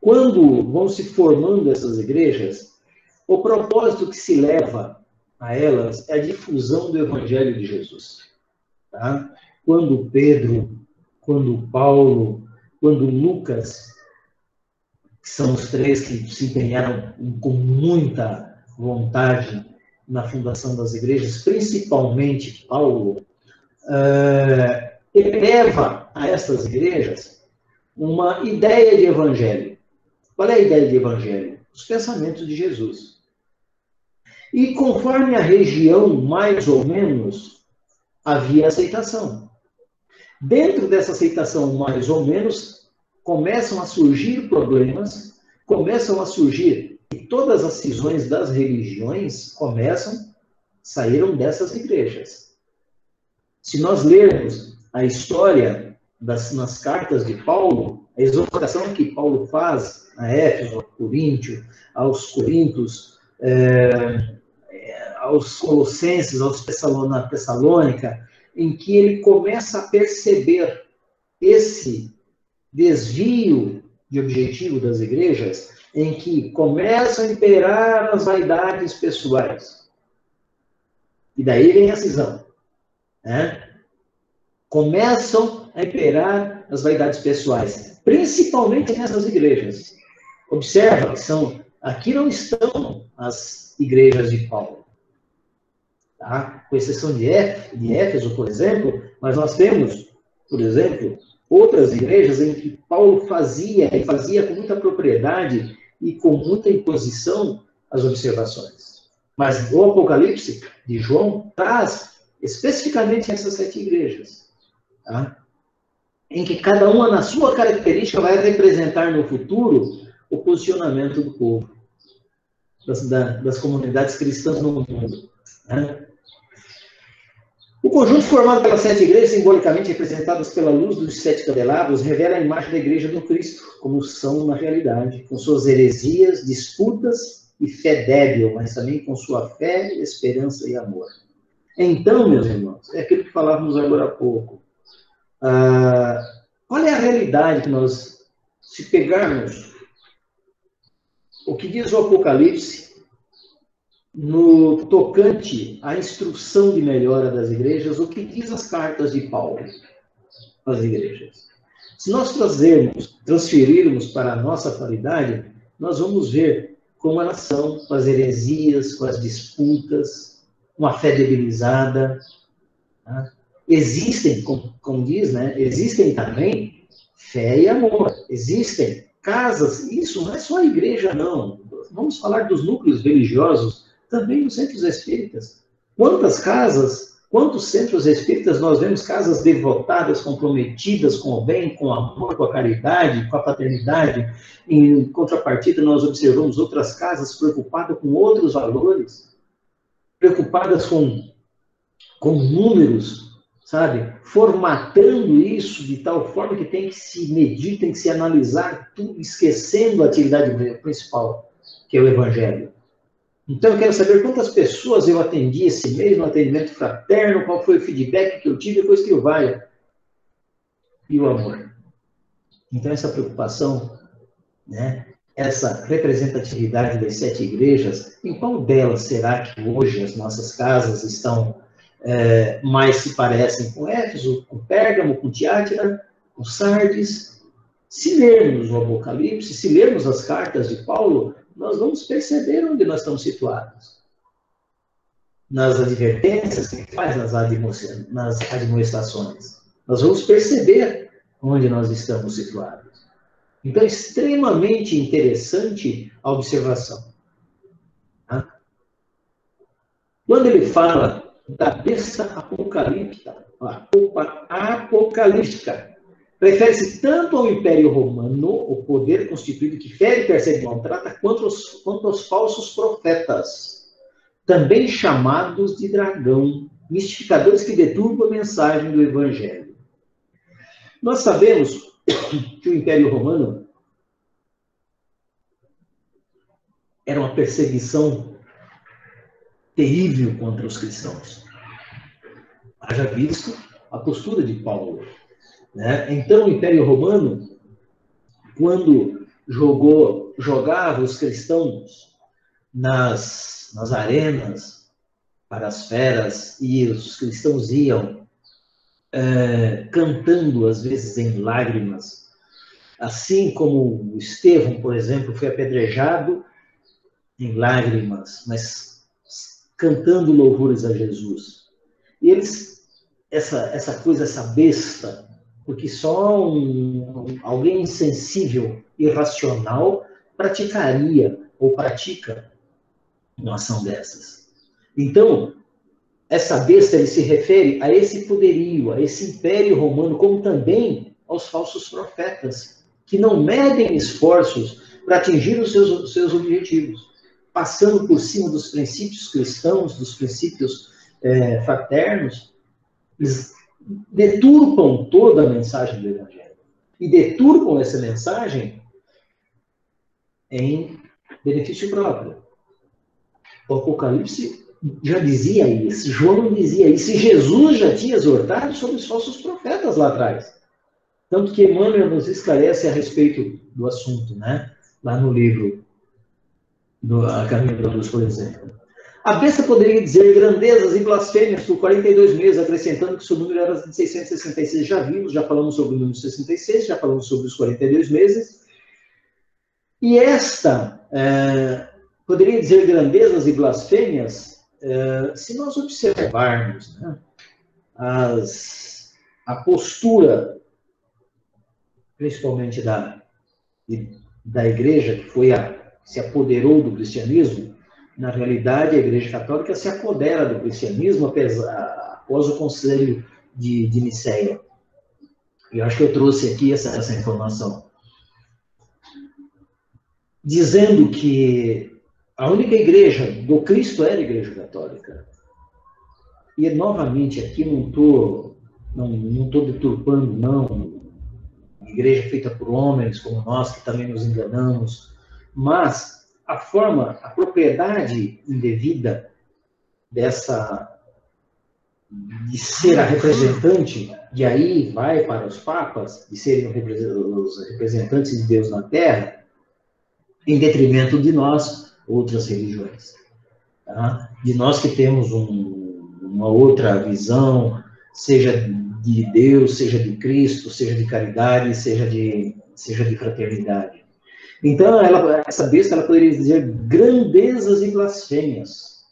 quando vão se formando essas igrejas, o propósito que se leva a elas é a difusão do Evangelho de Jesus. Tá? Quando Pedro, quando Paulo, quando Lucas, que são os 3 que se empenharam com muita vontade na fundação das igrejas, principalmente Paulo, ele leva a essas igrejas uma ideia de evangelho. Qual é a ideia de evangelho? Os pensamentos de Jesus. E conforme a região, mais ou menos, havia aceitação. Dentro dessa aceitação, mais ou menos, começam a surgir problemas, começam a surgir, e todas as cisões das religiões saíram dessas igrejas. Se nós lermos a história nas cartas de Paulo, a exortação que Paulo faz a Éfeso, a Coríntio, aos Coríntios, aos Colossenses, na Tessalônica, em que ele começa a perceber esse desvio de objetivo das igrejas, em que começam a imperar as vaidades pessoais. E daí vem a cisão. Né? Começam a imperar as vaidades pessoais, principalmente nessas igrejas. Observa que aqui não estão as igrejas de Paulo. Tá? Com exceção de Éfeso, por exemplo, mas nós temos, por exemplo, outras igrejas em que Paulo fazia com muita propriedade e com muita imposição as observações. Mas o Apocalipse de João traz especificamente essas 7 igrejas, tá? Em que cada uma, na sua característica, vai representar no futuro o posicionamento do povo, das comunidades cristãs no mundo. Né? O conjunto formado pelas 7 igrejas, simbolicamente representadas pela luz dos 7 candelabros, revela a imagem da igreja do Cristo, como são na realidade, com suas heresias, disputas e fé débil, mas também com sua fé, esperança e amor. Então, meus irmãos, é aquilo que falávamos agora há pouco. Olha a realidade que nós, se pegarmos o que diz o Apocalipse, no tocante à instrução de melhora das igrejas, o que diz as cartas de Paulo às igrejas. Se nós transferirmos para a nossa atualidade, nós vamos ver como elas são, com as heresias, com as disputas, com a fé debilizada. Tá? Existem, como diz, né? Existem também fé e amor. Existem casas, isso não é só a igreja, não. Vamos falar dos núcleos religiosos, também nos centros espíritas. Quantas casas, quantos centros espíritas nós vemos casas devotadas, comprometidas com o bem, com o amor, com a caridade, com a paternidade. Em contrapartida, nós observamos outras casas preocupadas com outros valores, preocupadas com números, sabe? Formatando isso de tal forma que tem que se medir, tem que se analisar, tudo, esquecendo a atividade principal, que é o Evangelho. Então, eu quero saber quantas pessoas eu atendi esse mês no atendimento fraterno, qual foi o feedback que eu tive depois que eu vá. E o amor. Então, essa preocupação, né, essa representatividade das 7 igrejas, em qual delas será que hoje as nossas casas estão mais se parecem com Éfeso, com Pérgamo, com Tiátira, com Sardes? Se lermos o Apocalipse, se lermos as cartas de Paulo, nós vamos perceber onde nós estamos situados. Nas advertências que faz, nas admoestações. Nós vamos perceber onde nós estamos situados. Então, é extremamente interessante a observação. Quando ele fala da besta apocalíptica, refere-se tanto ao Império Romano, o poder constituído que fere, persegue e maltrata, quanto aos falsos profetas, também chamados de dragão, mistificadores que deturbam a mensagem do Evangelho. Nós sabemos que o Império Romano era uma perseguição terrível contra os cristãos. Haja visto a postura de Paulo. Né? Então, o Império Romano, quando jogava os cristãos nas arenas para as feras, e os cristãos iam cantando, às vezes em lágrimas, assim como o Estevão, por exemplo, foi apedrejado em lágrimas, mas cantando louvores a Jesus. E eles, essa coisa, essa besta, porque só alguém insensível, irracional, praticaria ou pratica uma ação dessas. Então, essa besta, ele se refere a esse poderio, a esse império romano, como também aos falsos profetas, que não medem esforços para atingir os seus objetivos, passando por cima dos princípios cristãos, dos princípios fraternos, eles deturpam toda a mensagem do Evangelho. E deturpam essa mensagem em benefício próprio. O Apocalipse já dizia isso, João dizia isso, e Jesus já tinha exortado sobre os falsos profetas lá atrás. Tanto que Emmanuel nos esclarece a respeito do assunto, né? Lá no livro A Caminho da Luz, por exemplo. A besta poderia dizer grandezas e blasfêmias por 42 meses, acrescentando que seu número era de 666. Já vimos, já falamos sobre o número 66, já falamos sobre os 42 meses. E esta poderia dizer grandezas e blasfêmias se nós observarmos, né, a postura, principalmente da igreja, que se apoderou do cristianismo. Na realidade, a Igreja Católica se apodera do cristianismo após o Concílio de Nicéia. E eu acho que eu trouxe aqui essa informação. Dizendo que a única igreja do Cristo era a Igreja Católica. E, novamente, aqui não estou deturpando, não. A igreja feita por homens como nós, que também nos enganamos. Mas a propriedade indevida de ser a representante, e aí vai para os papas, de serem os representantes de Deus na Terra, em detrimento de nós, outras religiões. Tá? De nós que temos uma outra visão, seja de Deus, seja de Cristo, seja de caridade, seja de fraternidade. Então, essa besta poderia dizer grandezas e blasfêmias.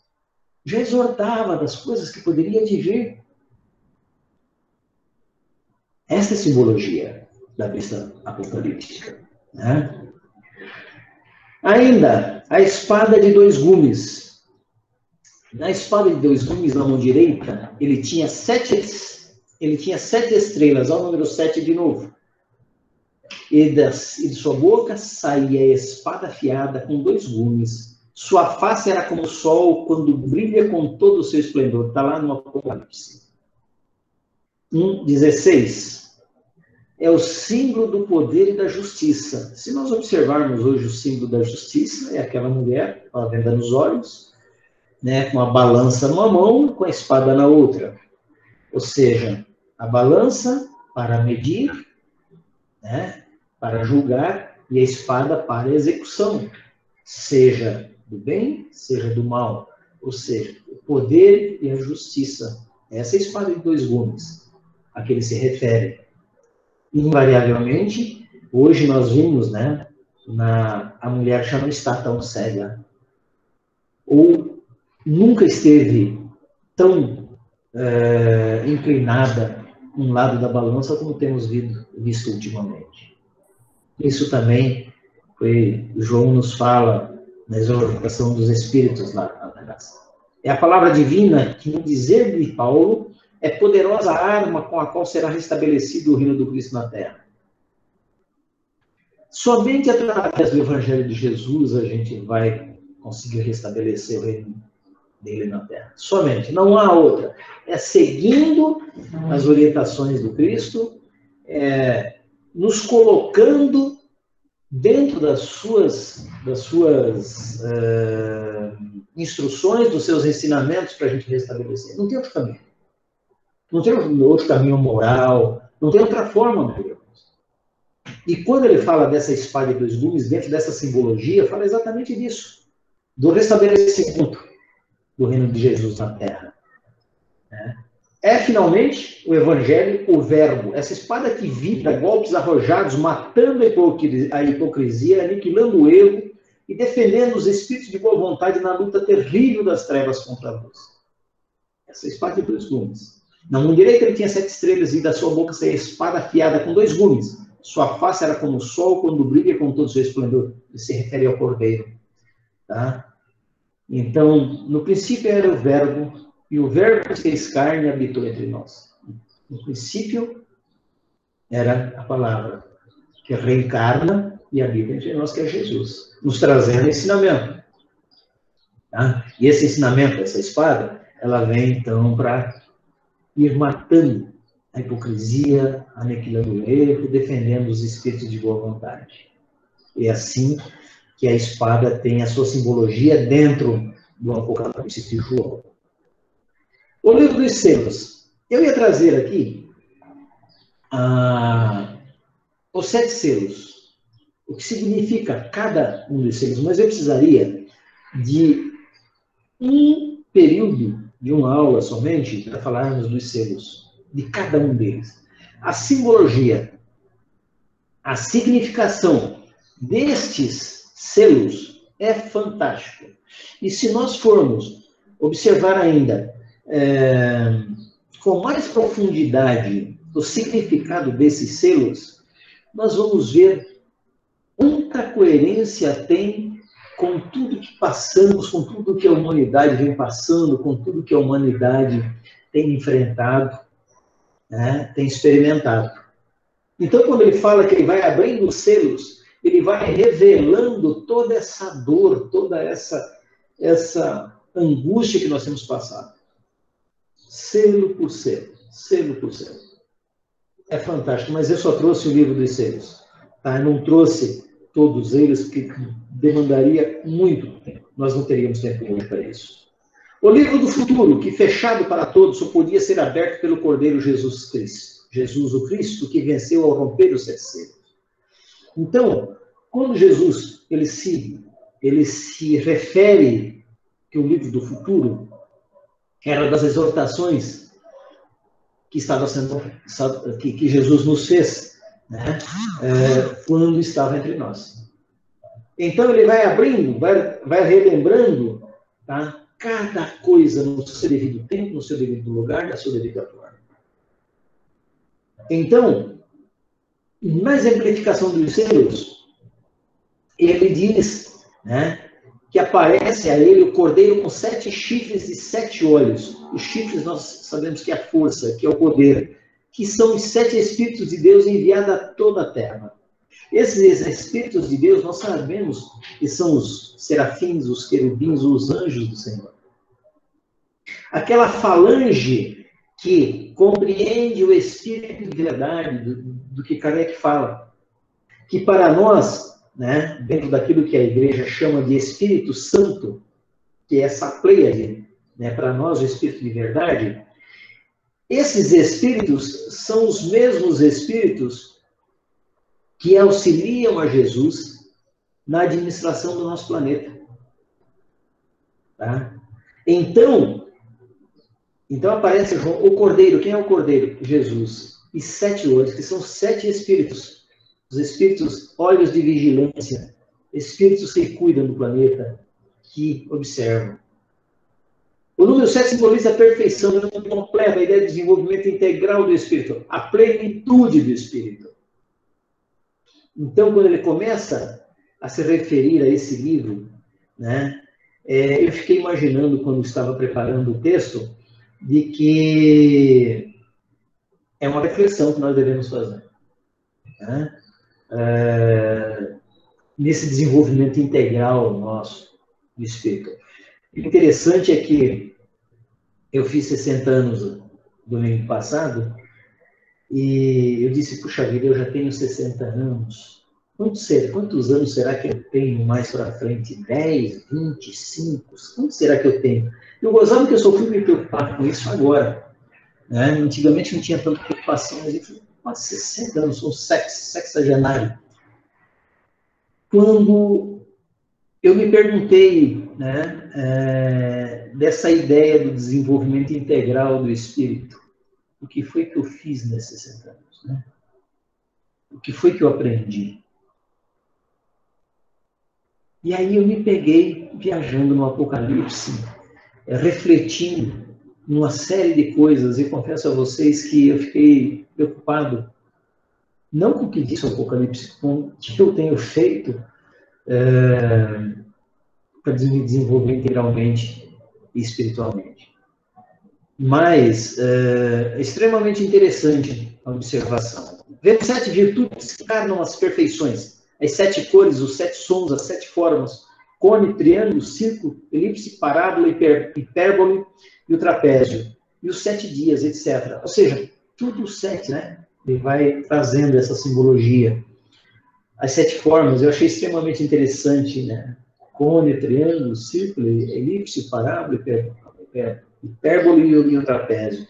Já exortava das coisas que poderia atingir. Esta é a simbologia da besta apocalíptica. Né? Ainda, a espada de 2 gumes. Na espada de 2 gumes, na mão direita, ele tinha 7 estrelas, ao número 7 de novo. E de sua boca saía a espada afiada com 2 gumes. Sua face era como o sol quando brilha com todo o seu esplendor. Está lá no Apocalipse. 1:16. É o símbolo do poder e da justiça. Se nós observarmos hoje o símbolo da justiça, é aquela mulher com a venda nos olhos, né, com a balança numa mão, com a espada na outra. Ou seja, a balança para medir, né, para julgar, e a espada para a execução, seja do bem, seja do mal. Ou seja, o poder e a justiça. Essa é a espada de dois gumes a que ele se refere. Invariavelmente, hoje nós vimos, né, a mulher já não está tão cega, ou nunca esteve tão inclinada um lado da balança como temos visto ultimamente. Isso também João nos fala na exortação dos Espíritos lá na graça. É a palavra divina que, no dizer de Paulo, é poderosa arma com a qual será restabelecido o reino do Cristo na Terra. Somente através do Evangelho de Jesus a gente vai conseguir restabelecer o reino dele na Terra. Somente, não há outra. É seguindo as orientações do Cristo, nos colocando dentro das suas instruções, dos seus ensinamentos para a gente restabelecer. Não tem outro caminho. Não tem outro caminho moral, não tem outra forma, meu Deus. E quando ele fala dessa espada de dois gumes, dentro dessa simbologia, fala exatamente disso, do restabelecimento do reino de Jesus na Terra. É finalmente o Evangelho, o Verbo, essa espada que vibra golpes arrojados, matando a hipocrisia, aniquilando o erro e defendendo os espíritos de boa vontade na luta terrível das trevas contra a luz. Essa espada de dois gumes. Na mão direita ele tinha 7 estrelas e da sua boca saía espada afiada com 2 gumes. Sua face era como o sol quando brilha com todo o seu esplendor. Ele se refere ao Cordeiro. Tá? Então, no princípio era o Verbo, e o Verbo se fez carne e habitou entre nós. No princípio era a palavra, que reencarna e habita entre nós, que é Jesus, nos trazendo ensinamento. Tá? E esse ensinamento, essa espada, ela vem então para ir matando a hipocrisia, aniquilando o erro, defendendo os espíritos de boa vontade. É assim que a espada tem a sua simbologia dentro do Apocalipse de João. O livro dos selos. Eu ia trazer aqui os 7 selos, o que significa cada um dos selos, mas eu precisaria de um período de uma aula somente para falarmos dos selos, de cada um deles. A simbologia, a significação destes selos é fantástica. E se nós formos observar ainda com mais profundidade o significado desses selos, nós vamos ver quanta coerência tem com tudo que passamos, com tudo que a humanidade vem passando, com tudo que a humanidade tem enfrentado, né, tem experimentado. Então, quando ele fala que ele vai abrindo os selos, ele vai revelando toda essa dor, toda essa angústia que nós temos passado. Selo por selo, selo por selo. É fantástico, mas eu só trouxe o livro dos selos. Tá? Eu não trouxe todos eles, que demandaria muito tempo. Nós não teríamos tempo hoje para isso. O livro do futuro, que fechado para todos, só podia ser aberto pelo Cordeiro Jesus Cristo. Jesus o Cristo, que venceu ao romper os 7 selos. Então, quando Jesus ele se refere que o livro do futuro era das exortações que estava sendo que Jesus nos fez, né, quando estava entre nós. Então ele vai abrindo, vai relembrando, tá, cada coisa no seu devido tempo, no seu devido lugar, na sua devida forma. Então, na exemplificação dos selos, ele diz, né, que aparece a ele o cordeiro com 7 chifres e 7 olhos. Os chifres nós sabemos que é a força, que é o poder, que são os 7 Espíritos de Deus enviados a toda a terra. Esses Espíritos de Deus nós sabemos que são os serafins, os querubins, os anjos do Senhor. Aquela falange que compreende o espírito de verdade do que Kardec fala. Que para nós, né, dentro daquilo que a igreja chama de Espírito Santo, que é essa pleiade, né, para nós o Espírito de verdade, esses espíritos são os mesmos espíritos que auxiliam a Jesus na administração do nosso planeta. Tá? Então aparece o Cordeiro. Quem é o Cordeiro? Jesus. E 7 olhos, que são 7 espíritos. Os espíritos, olhos de vigilância, espíritos que cuidam do planeta, que observam. O número 7 simboliza a perfeição, completa, a ideia de desenvolvimento integral do espírito, a plenitude do espírito. Então, quando ele começa a se referir a esse livro, né, eu fiquei imaginando, quando estava preparando o texto, de que é uma reflexão que nós devemos fazer. Né? Nesse desenvolvimento integral nosso do espírito. O interessante é que eu fiz 60 anos domingo passado e eu disse, puxa vida, eu já tenho 60 anos. Quantos anos será que eu tenho mais para frente? 10, 25? Quantos será que eu tenho? Eu gozava que eu só fui me preocupar com isso agora. Né? Antigamente não tinha tanta preocupação, mas eu falei, quase 60 anos, sou sexagenário. Quando eu me perguntei, né, dessa ideia do desenvolvimento integral do espírito, o que foi que eu fiz nesses 60 anos? Né? O que foi que eu aprendi? E aí eu me peguei viajando no Apocalipse, refletindo numa série de coisas, e confesso a vocês que eu fiquei preocupado, não com o que diz o Apocalipse, com o que eu tenho feito para me desenvolver integralmente e espiritualmente. Mas é extremamente interessante a observação. Vemos 7 virtudes que encarnam as perfeições, as 7 cores, os 7 sons, as 7 formas, cone, triângulo, círculo, elipse, parábola, hipérbole e o trapézio, e os 7 dias, etc. Ou seja, tudo 7, né? Ele vai trazendo essa simbologia. As 7 formas, eu achei extremamente interessante, né? Cone, triângulo, círculo, elipse, parábola, hipérbole e o trapézio.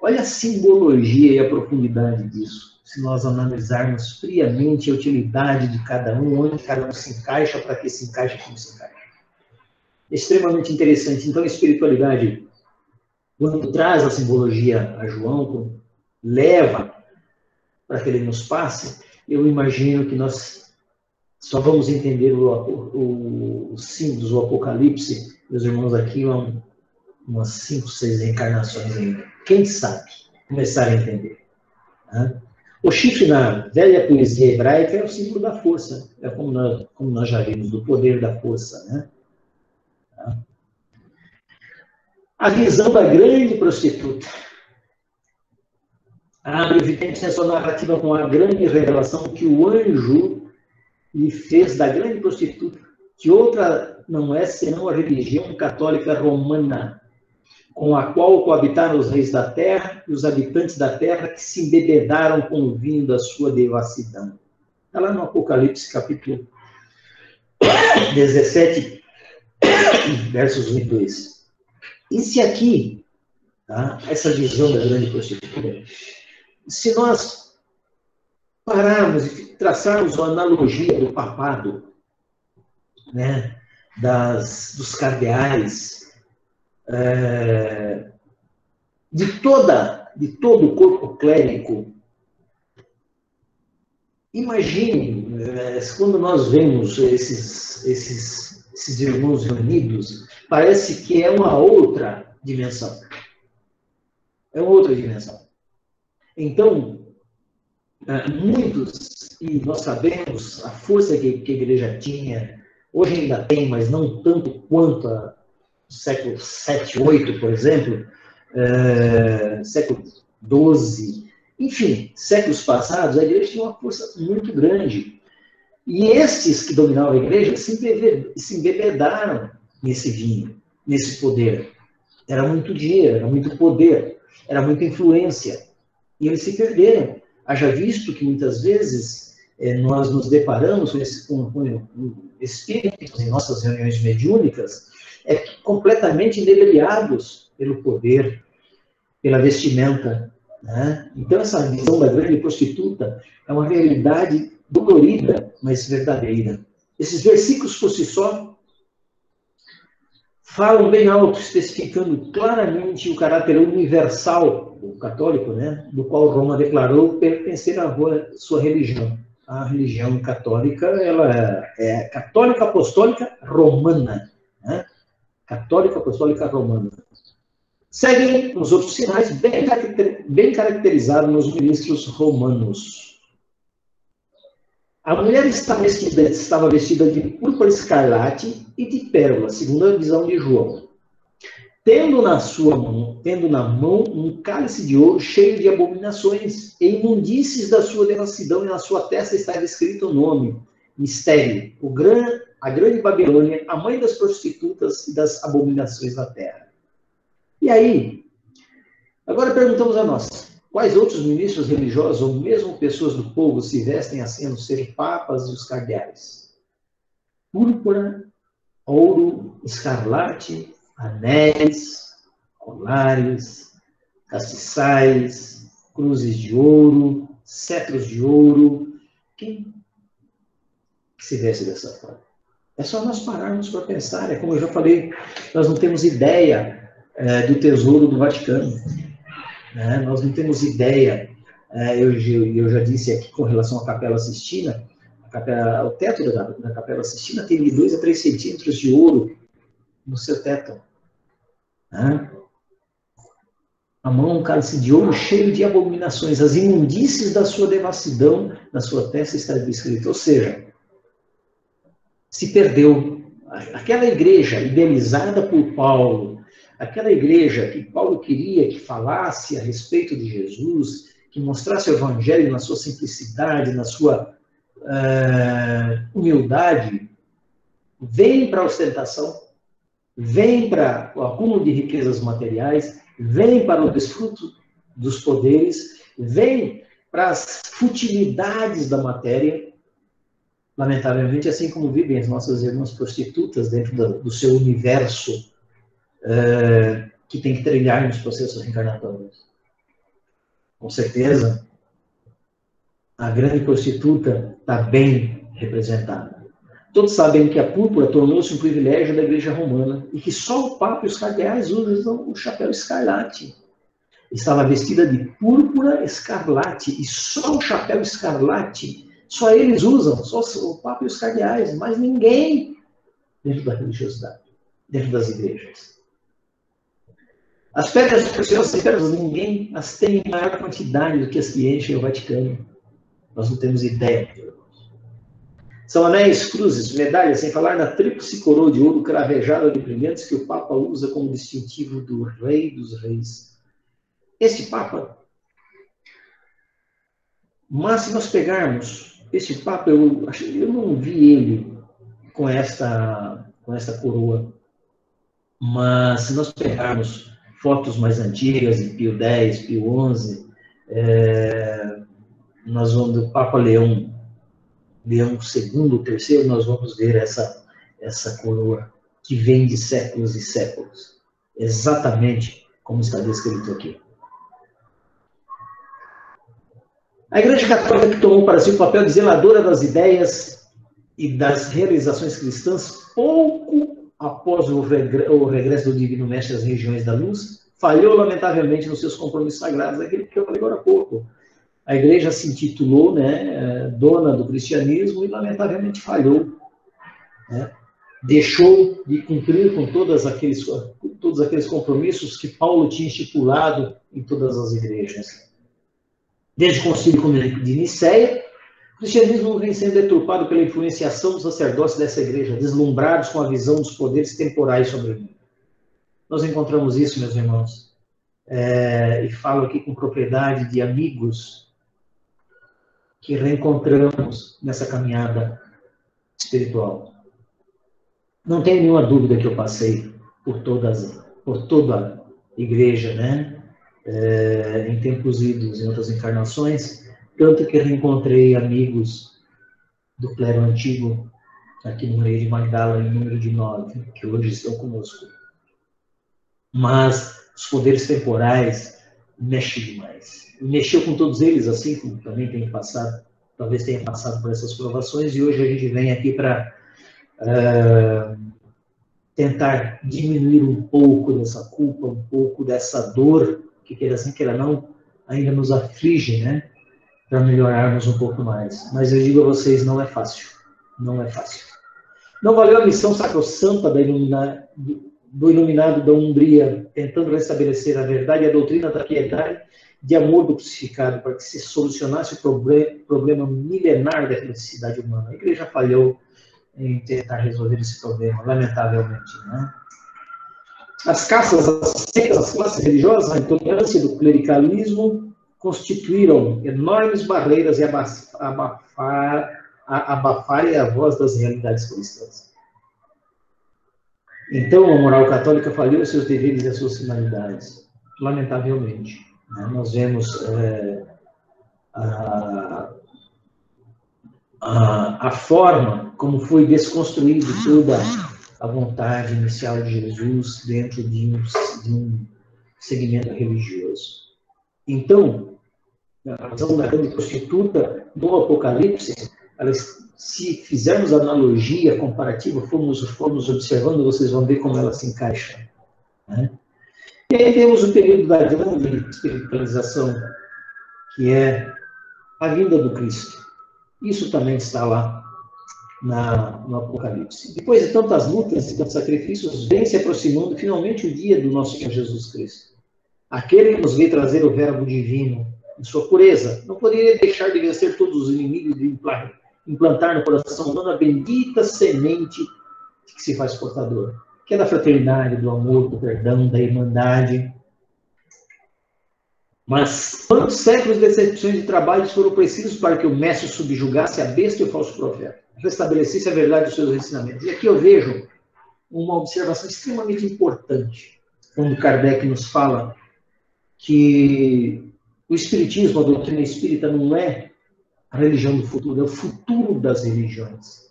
Olha a simbologia e a profundidade disso, se nós analisarmos friamente a utilidade de cada um, onde cada um se encaixa, para que se encaixa, como se encaixa. É extremamente interessante. Então, a espiritualidade, quando traz a simbologia a João, quando leva para que ele nos passe, eu imagino que nós só vamos entender os símbolos do Apocalipse, meus irmãos, aqui umas 5, 6 reencarnações ainda. Quem sabe começar a entender. Né? O chifre na velha poesia hebraica é o símbolo da força, é como nós já vimos, do poder da força. Né? A visão da grande prostituta abre evidente essa narrativa com a grande revelação que o anjo lhe fez da grande prostituta, que outra não é senão a religião católica romana, com a qual coabitaram os reis da terra e os habitantes da terra que se embebedaram com o vinho da sua devassidão. Está lá no Apocalipse, capítulo 17, versos 1 e 2. E se aqui, tá, essa visão da grande prostituta, se nós pararmos e traçarmos uma analogia do papado, né, dos cardeais, de todo o corpo clérigo, imagine, quando nós vemos esses irmãos reunidos, parece que é uma outra dimensão. É uma outra dimensão. Então, muitos, e nós sabemos a força que a igreja tinha, hoje ainda tem, mas não tanto quanto no século 7, 8, por exemplo, século 12, enfim, séculos passados, a igreja tinha uma força muito grande. E esses que dominavam a igreja se embebedaram nesse vinho, nesse poder. Era muito dinheiro, era muito poder. era muita influência, e eles se perderam. Haja visto que muitas vezes nós nos deparamos com espíritos em nossas reuniões mediúnicas completamente inebriados pelo poder, pela vestimenta, né? Então, essa visão da grande prostituta é uma realidade dolorida, mas verdadeira. Esses versículos, por si só, falam bem alto, especificando claramente o caráter universal, o católico, né, do qual Roma declarou pertencer à sua religião. A religião católica, ela é católica apostólica romana, né? Católica apostólica romana. Seguem os outros sinais bem caracterizados nos ministros romanos. A mulher estava vestida de púrpura escarlate e de pérola, segundo a visão de João. Tendo na mão um cálice de ouro cheio de abominações e imundícies da sua devassidão, e na sua testa estava escrito o nome, mistério, a grande Babilônia, a mãe das prostitutas e das abominações da terra. E aí, agora perguntamos a nós, quais outros ministros religiosos ou mesmo pessoas do povo se vestem assim, a não ser papas e os cardeais? Púrpura, ouro, escarlate, anéis, colares, castiçais, cruzes de ouro, cetros de ouro. Quem se veste dessa forma? É só nós pararmos para pensar. É como eu já falei, nós não temos ideia do tesouro do Vaticano. Né? Nós não temos ideia. Eu já disse aqui com relação à Capela Sistina, o teto da Capela Sistina tem de 2 a 3 centímetros de ouro no seu teto. Né? A mão, um cálice de ouro cheio de abominações, as imundícies da sua devassidão, na sua testa está escrito. Ou seja, se perdeu. Aquela igreja idealizada por Paulo, aquela igreja que Paulo queria que falasse a respeito de Jesus, que mostrasse o evangelho na sua simplicidade, na sua humildade, vem para a ostentação, vem para o acúmulo de riquezas materiais, vem para o desfruto dos poderes, vem para as futilidades da matéria. Lamentavelmente, assim como vivem as nossas irmãs prostitutas dentro do seu universo que tem que trilhar nos processos reencarnatórios. Com certeza, a grande prostituta está bem representada. Todos sabem que a púrpura tornou-se um privilégio da Igreja Romana e que só o Papa e os cardeais usam o chapéu escarlate. Estava vestida de púrpura escarlate e só o chapéu escarlate, só eles usam, só o Papa e os cardeais, mas ninguém dentro da religiosidade, dentro das igrejas. As pedras preciosas e pedras, ninguém as tem em maior quantidade do que as que enchem o Vaticano. Nós não temos ideia. São anéis, cruzes, medalhas, sem falar na tríplice coroa de ouro cravejada de brilhantes que o Papa usa como distintivo do Rei dos Reis. Este Papa, mas se nós pegarmos este Papa, eu não vi ele com esta coroa, mas se nós pegarmos fotos mais antigas, de Pio X, Pio XI, nós vamos do Papa Leão II, III, nós vamos ver essa coroa que vem de séculos e séculos, exatamente como está descrito aqui. A Igreja Católica, que tomou para si o papel de zeladora das ideias e das realizações cristãs, pouco após o regresso do Divino Mestre às regiões da luz, falhou lamentavelmente nos seus compromissos sagrados, aquele que eu falei agora há pouco. A Igreja se intitulou, né, dona do cristianismo e lamentavelmente falhou. Né? Deixou de cumprir com todos aqueles compromissos que Paulo tinha estipulado em todas as igrejas. Desde o Concílio de Nicéia, o cristianismo vem sendo deturpado pela influenciação dos sacerdotes dessa igreja, deslumbrados com a visão dos poderes temporais sobre o mundo. Nós encontramos isso, meus irmãos, e falo aqui com propriedade de amigos que reencontramos nessa caminhada espiritual. Não tenho nenhuma dúvida que eu passei por toda a igreja, né? em tempos idos, em outras encarnações, tanto que reencontrei amigos do clero antigo, aqui no Rei de Magdala, em número de 9, que hoje estão conosco. Mas os poderes temporais mexem demais. E mexeu com todos eles, assim como também tem passado, talvez tenha passado por essas provações, e hoje a gente vem aqui para tentar diminuir um pouco dessa culpa, um pouco dessa dor, que queira assim, queira não, ainda nos aflige, né? Para melhorarmos um pouco mais. Mas eu digo a vocês, não é fácil. Não é fácil. Não valeu a missão sacrossanta do iluminado da Umbria, tentando restabelecer a verdade e a doutrina da piedade de amor do crucificado, para que se solucionasse o problema milenar da felicidade humana. A igreja falhou em tentar resolver esse problema, lamentavelmente, né? As caças, as sectas, as classes religiosas, a intolerância do clericalismo constituíram enormes barreiras e abafarem a voz das realidades cristãs. Então, a moral católica falhou seus deveres e as suas finalidades, lamentavelmente. Né? Nós vemos a forma como foi desconstruída toda a vontade inicial de Jesus dentro de um segmento religioso. Então, a razão da grande prostituta do Apocalipse, se fizermos analogia comparativa, formos observando, vocês vão ver como ela se encaixa. Né? E aí temos o período da grande espiritualização, que é a vinda do Cristo. Isso também está lá no Apocalipse. Depois de tantas lutas e tantos sacrifícios, vem se aproximando finalmente o dia do nosso Senhor Jesus Cristo. Aquele que nos veio trazer o verbo divino em sua pureza, não poderia deixar de vencer todos os inimigos e implantar no coração humano a bendita semente que se faz portador, que é da fraternidade, do amor, do perdão, da irmandade. Mas quantos séculos de decepções e trabalhos foram precisos para que o mestre subjugasse a besta e o falso profeta, restabelecesse a verdade dos seus ensinamentos? E aqui eu vejo uma observação extremamente importante, quando Kardec nos fala que o espiritismo, a doutrina espírita, não é a religião do futuro, é o futuro das religiões.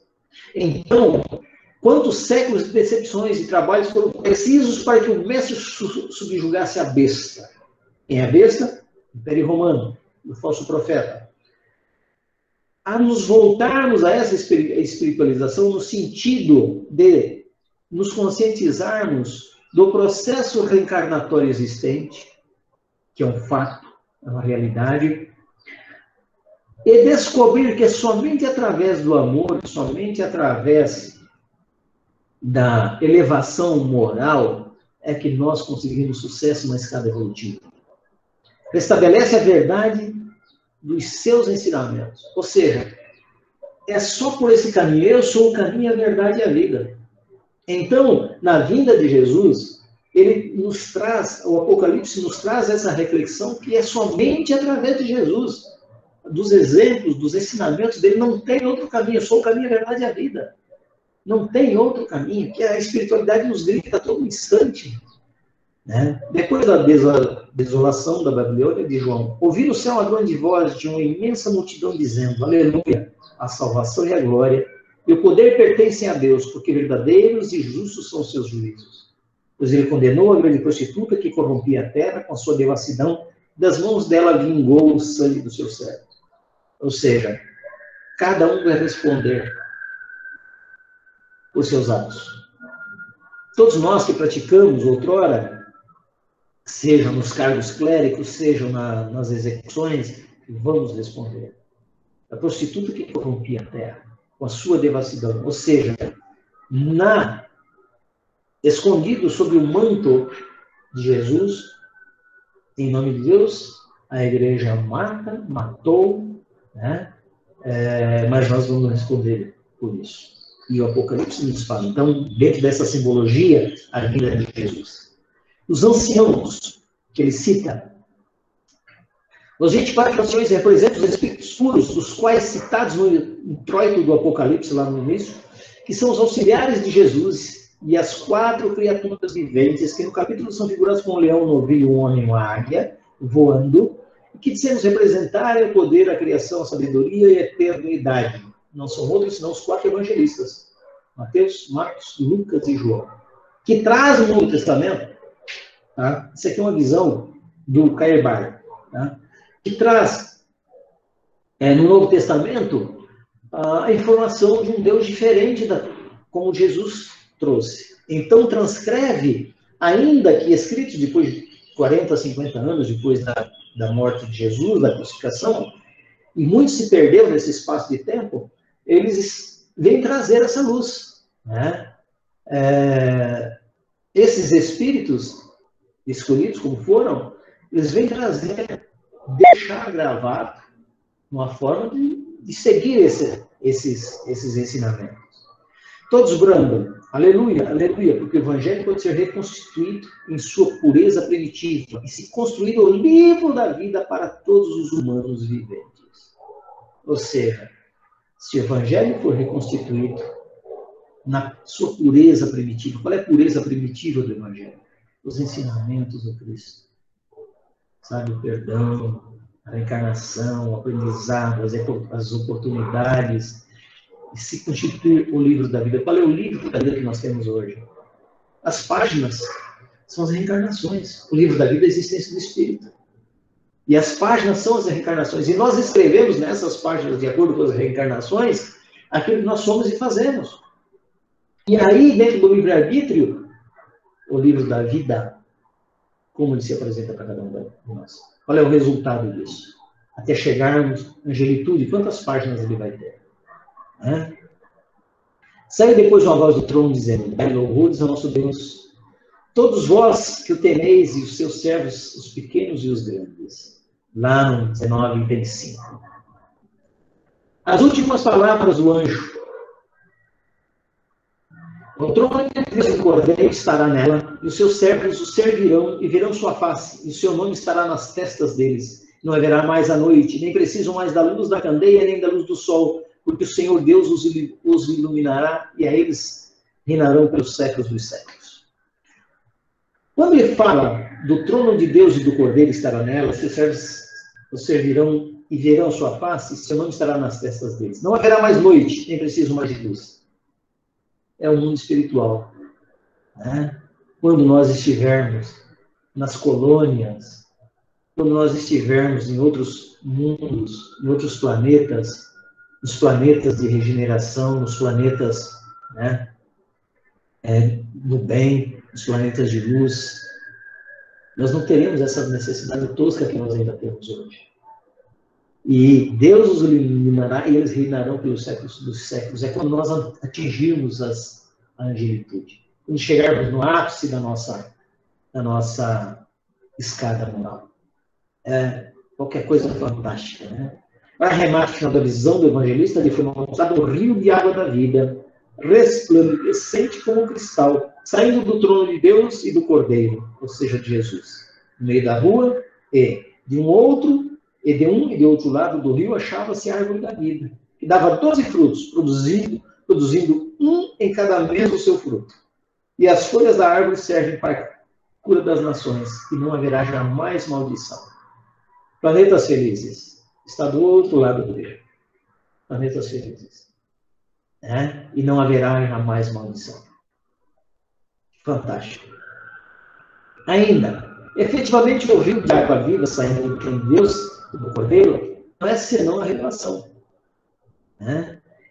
Então, quantos séculos de decepções e trabalhos foram precisos para que o mestre subjugasse a besta? Quem é a besta? O Império Romano, o falso profeta. A nos voltarmos a essa espiritualização no sentido de nos conscientizarmos do processo reencarnatório existente, que é um fato, é uma realidade, e descobrir que é somente através do amor, somente através da elevação moral, é que nós conseguimos sucesso na escada evolutiva. Restabelece a verdade dos seus ensinamentos. Ou seja, é só por esse caminho. Eu sou o caminho, a verdade e a vida. Então, na vinda de Jesus, ele nos traz, o Apocalipse nos traz essa reflexão que é somente através de Jesus, dos exemplos, dos ensinamentos dele. Não tem outro caminho. Eu sou o caminho, a verdade e a vida. Não tem outro caminho, que a espiritualidade nos grita a todo instante. Né? Depois da desolação da Babilônia de João, ouvi no céu a grande voz de uma imensa multidão dizendo: aleluia, a salvação e a glória e o poder pertencem a Deus, porque verdadeiros e justos são os seus juízos. Pois ele condenou a grande prostituta que corrompia a terra com a sua devassidão, das mãos dela vingou o sangue dos seus servos. Ou seja, cada um vai responder por seus atos. Todos nós que praticamos outrora, sejam nos cargos cléricos, sejam nas execuções, vamos responder. A prostituta que corrompia a terra, com a sua devassidão, ou seja, escondido sob o manto de Jesus, em nome de Deus, a igreja matou, né? Mas nós vamos responder por isso. E o Apocalipse nos fala. Então, dentro dessa simbologia, a vinda de Jesus. Os anciãos, que ele cita, os 24 anciões representam os espíritos puros, dos quais citados no introito do Apocalipse, lá no início, que são os auxiliares de Jesus, e as 4 criaturas viventes, que no capítulo são figuradas como um leão, um novilho, um homem e uma águia, voando, que dissemos representar é o poder, a criação, a sabedoria e a eternidade. Não são outros, senão os 4 evangelistas. Mateus, Marcos, Lucas e João. Que traz o Novo Testamento. Tá? Isso aqui é uma visão do Cairbar. Tá? Que traz no Novo Testamento a informação de um Deus diferente como Jesus trouxe. Então transcreve, ainda que escritos depois de 40, 50 anos depois da morte de Jesus, da crucificação, e muitos se perderam nesse espaço de tempo, eles vêm trazer essa luz. Né? Esses espíritos escolhidos como foram, eles vêm trazer, deixar gravado uma forma de seguir esses ensinamentos. Todos bramam, aleluia, aleluia, porque o Evangelho pode ser reconstituído em sua pureza primitiva e se construir o livro da vida para todos os humanos viventes. Ou seja, se o Evangelho for reconstituído na sua pureza primitiva, qual é a pureza primitiva do Evangelho? Os ensinamentos do Cristo. Sabe, o perdão, a reencarnação, o aprendizado, as oportunidades, e se constituir o livro da vida. Qual é o livro da vida que nós temos hoje? As páginas são as reencarnações. O livro da vida é a existência do Espírito. E as páginas são as reencarnações. E nós escrevemos nessas páginas, de acordo com as reencarnações, aquilo que nós somos e fazemos. E aí, dentro do livre-arbítrio, o livro da vida, como ele se apresenta para cada um de nós? Qual é o resultado disso? Até chegarmos à angelitude, quantas páginas ele vai ter? Saiu depois uma voz do trono dizendo: dai louvores ao nosso Deus, todos vós que o temeis e os seus servos, os pequenos e os grandes. Lá no 19:25. As últimas palavras do anjo. O trono de Deus e do Cordeiro estará nela, e os seus servos o servirão e verão sua face, e o seu nome estará nas testas deles. Não haverá mais a noite, nem precisam mais da luz da candeia, nem da luz do sol, porque o Senhor Deus os iluminará, e a eles reinarão pelos séculos dos séculos. Quando ele fala do trono de Deus e do Cordeiro estará nela, seus servos o servirão e verão sua face, e seu nome estará nas testas deles. Não haverá mais noite, nem precisam mais de luz. É o mundo espiritual. Né? Quando nós estivermos nas colônias, quando nós estivermos em outros mundos, em outros planetas, nos planetas de regeneração, nos planetas, né, do bem, nos planetas de luz, nós não teremos essa necessidade tosca que nós ainda temos hoje. E Deus os iluminará e eles reinarão pelos séculos dos séculos. É quando nós atingirmos a angelitude. Quando chegarmos no ápice da nossa escada moral. Qualquer coisa fantástica, né? Para arremate final da visão do evangelista, lhe foi mostrado o rio de água da vida, resplandecente como cristal, saindo do trono de Deus e do Cordeiro, ou seja, de Jesus. No meio da rua, e de um e de outro lado do rio, achava-se a árvore da vida, que dava 12 frutos, produzindo um em cada mês o seu fruto. E as folhas da árvore servem para a cura das nações, e não haverá jamais maldição. Planetas felizes. Está do outro lado do rio. Planetas felizes. E não haverá jamais maldição. Fantástico. Ainda, efetivamente, o rio de água viva saindo do trono de Deus, do Cordeiro, não é senão a revelação.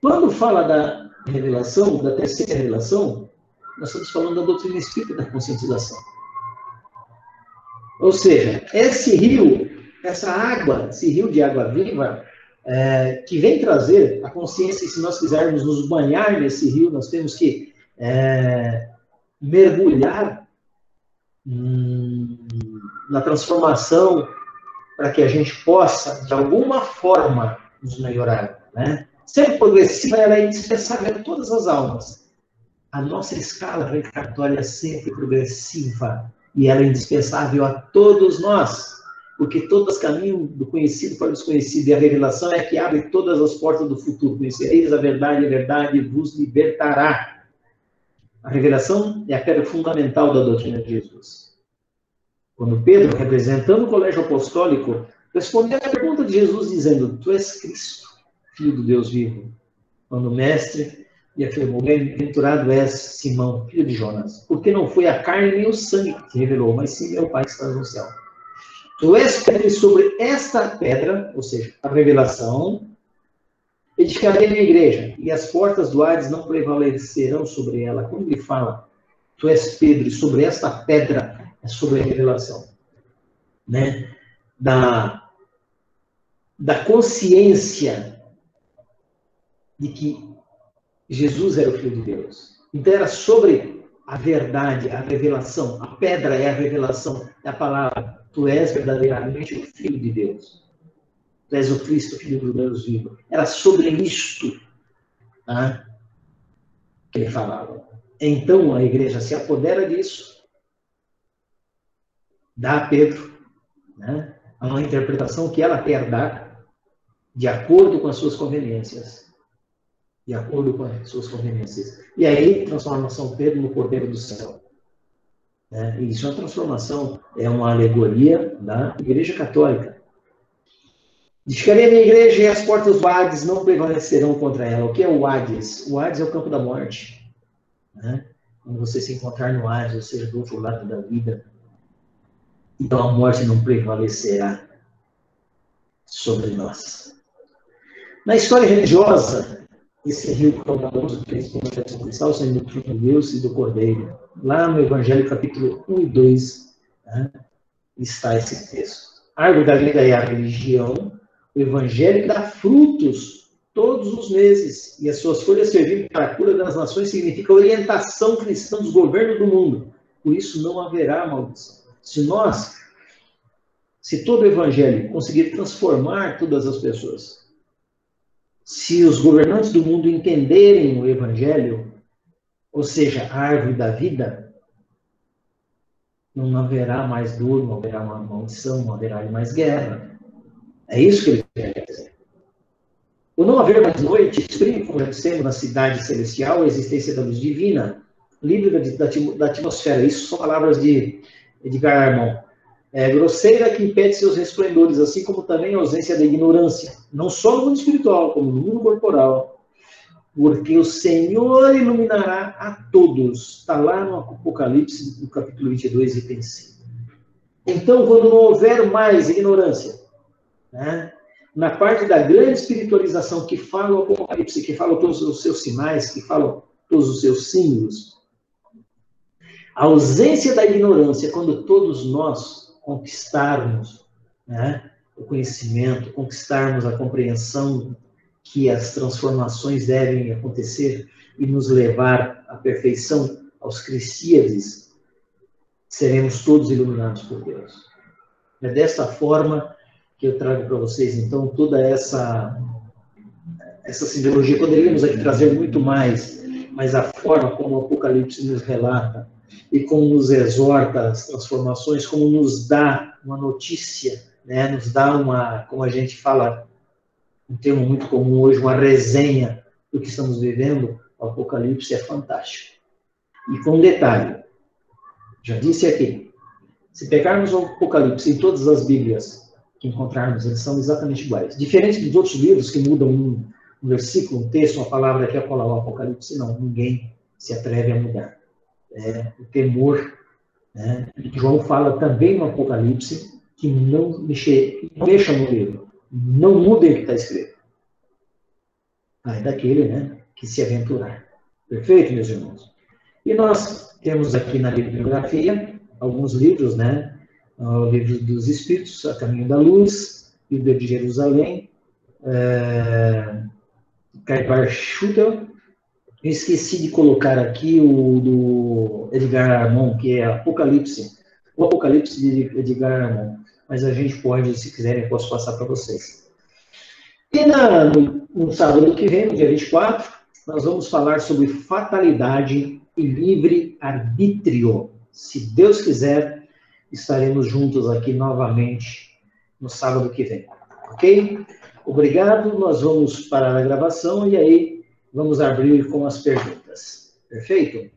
Quando fala da revelação, da terceira revelação, nós estamos falando da doutrina espírita da conscientização. Ou seja, esse rio, essa água, esse rio de água viva, que vem trazer a consciência, e se nós quisermos nos banhar nesse rio, nós temos que mergulhar na transformação para que a gente possa, de alguma forma, nos melhorar. Né? Sempre progressiva, ela é indispensável a todas as almas. A nossa escala reencarnatória é sempre progressiva e ela é indispensável a todos nós, porque todas caminham do conhecido para o desconhecido, e a revelação é que abre todas as portas do futuro. Conhecereis a verdade vos libertará. A revelação é a pedra fundamental da doutrina de Jesus. Quando Pedro, representando o colégio apostólico, respondeu à pergunta de Jesus, dizendo: Tu és Cristo, Filho do Deus vivo. Quando o mestre lhe afirmou: Bem-aventurado és, Simão, filho de Jonas, porque não foi a carne nem o sangue que te revelou, mas sim meu Pai que está no céu. Tu és Pedro, e sobre esta pedra, ou seja, a revelação, edificarei a minha igreja, e as portas do Hades não prevalecerão sobre ela. Quando ele fala, tu és Pedro, e sobre esta pedra, é sobre a revelação, né? Da consciência de que Jesus era o Filho de Deus. Então era sobre a verdade, a revelação. A pedra é a revelação, é a palavra. Tu és verdadeiramente o Filho de Deus. Tu és o Cristo, Filho do Deus vivo. Era sobre isto, tá, que ele falava. Então a igreja se apodera disso, dá a Pedro, né, uma interpretação que ela quer dar de acordo com as suas conveniências. De acordo com as suas conveniências. E aí, transformação Pedro no Cordeiro do Céu. E isso é uma transformação, é uma alegoria da Igreja Católica. Edificarei a minha igreja e as portas do Hades não prevalecerão contra ela. O que é o Hades? O Hades é o campo da morte. Quando você se encontrar no Hades, ou seja, do outro lado da vida, então a morte não prevalecerá sobre nós. Na história religiosa, esse rio caudaloso que fez o cristal, sendo do trono de Deus e do Cordeiro. Lá no Evangelho, capítulo 1 e 2, está esse texto. A árvore da vida é a religião, o Evangelho dá frutos todos os meses, e as suas folhas servindo para a cura das nações significa orientação cristã dos governos do mundo. Por isso não haverá maldição. Se todo o Evangelho conseguir transformar todas as pessoas, se os governantes do mundo entenderem o Evangelho, ou seja, a árvore da vida, não haverá mais dor, não haverá uma maldição, não haverá mais guerra. É isso que ele quer dizer. O não haver mais noite exprime, como já dissemos, na cidade celestial, a existência da luz divina, livre da atmosfera. Isso são palavras de Edgar Armand. Grosseira que impede seus resplendores, assim como também a ausência da ignorância, não só no mundo espiritual, como no mundo corporal, porque o Senhor iluminará a todos. Está lá no Apocalipse, no capítulo 22, item 5. Então, quando não houver mais ignorância, na parte da grande espiritualização que fala o Apocalipse, que fala todos os seus sinais, que fala todos os seus símbolos, a ausência da ignorância, quando todos nós conquistarmos o conhecimento, conquistarmos a compreensão que as transformações devem acontecer e nos levar à perfeição, aos Crisíades, seremos todos iluminados por Deus. É desta forma que eu trago para vocês, então, toda essa simbologia. Poderíamos aqui trazer muito mais, mas a forma como o Apocalipse nos relata e como nos exorta às transformações, como nos dá uma notícia, nos dá uma, como a gente fala, um termo muito comum hoje, uma resenha do que estamos vivendo, o Apocalipse é fantástico. E com um detalhe, já disse aqui, se pegarmos o Apocalipse em todas as Bíblias que encontrarmos, eles são exatamente iguais. Diferente dos outros livros que mudam um versículo, um texto, uma palavra que é colar o Apocalipse, não, ninguém se atreve a mudar. O temor. João fala também no Apocalipse que não mexa no livro, não mudem o que está escrito. É daquele que se aventurar. Perfeito, meus irmãos? E nós temos aqui na bibliografia alguns livros, o Livro dos Espíritos, A Caminho da Luz, Livro de Jerusalém, Caipar Schutel. Eu esqueci de colocar aqui o do Edgar Armand, que é Apocalipse. O Apocalipse de Edgar Armand. Mas a gente pode, se quiserem, eu posso passar para vocês. E no sábado que vem, no dia 24, nós vamos falar sobre fatalidade e livre-arbítrio. Se Deus quiser, estaremos juntos aqui novamente no sábado que vem. Ok? Obrigado. Nós vamos parar a gravação e aí vamos abrir com as perguntas. Perfeito?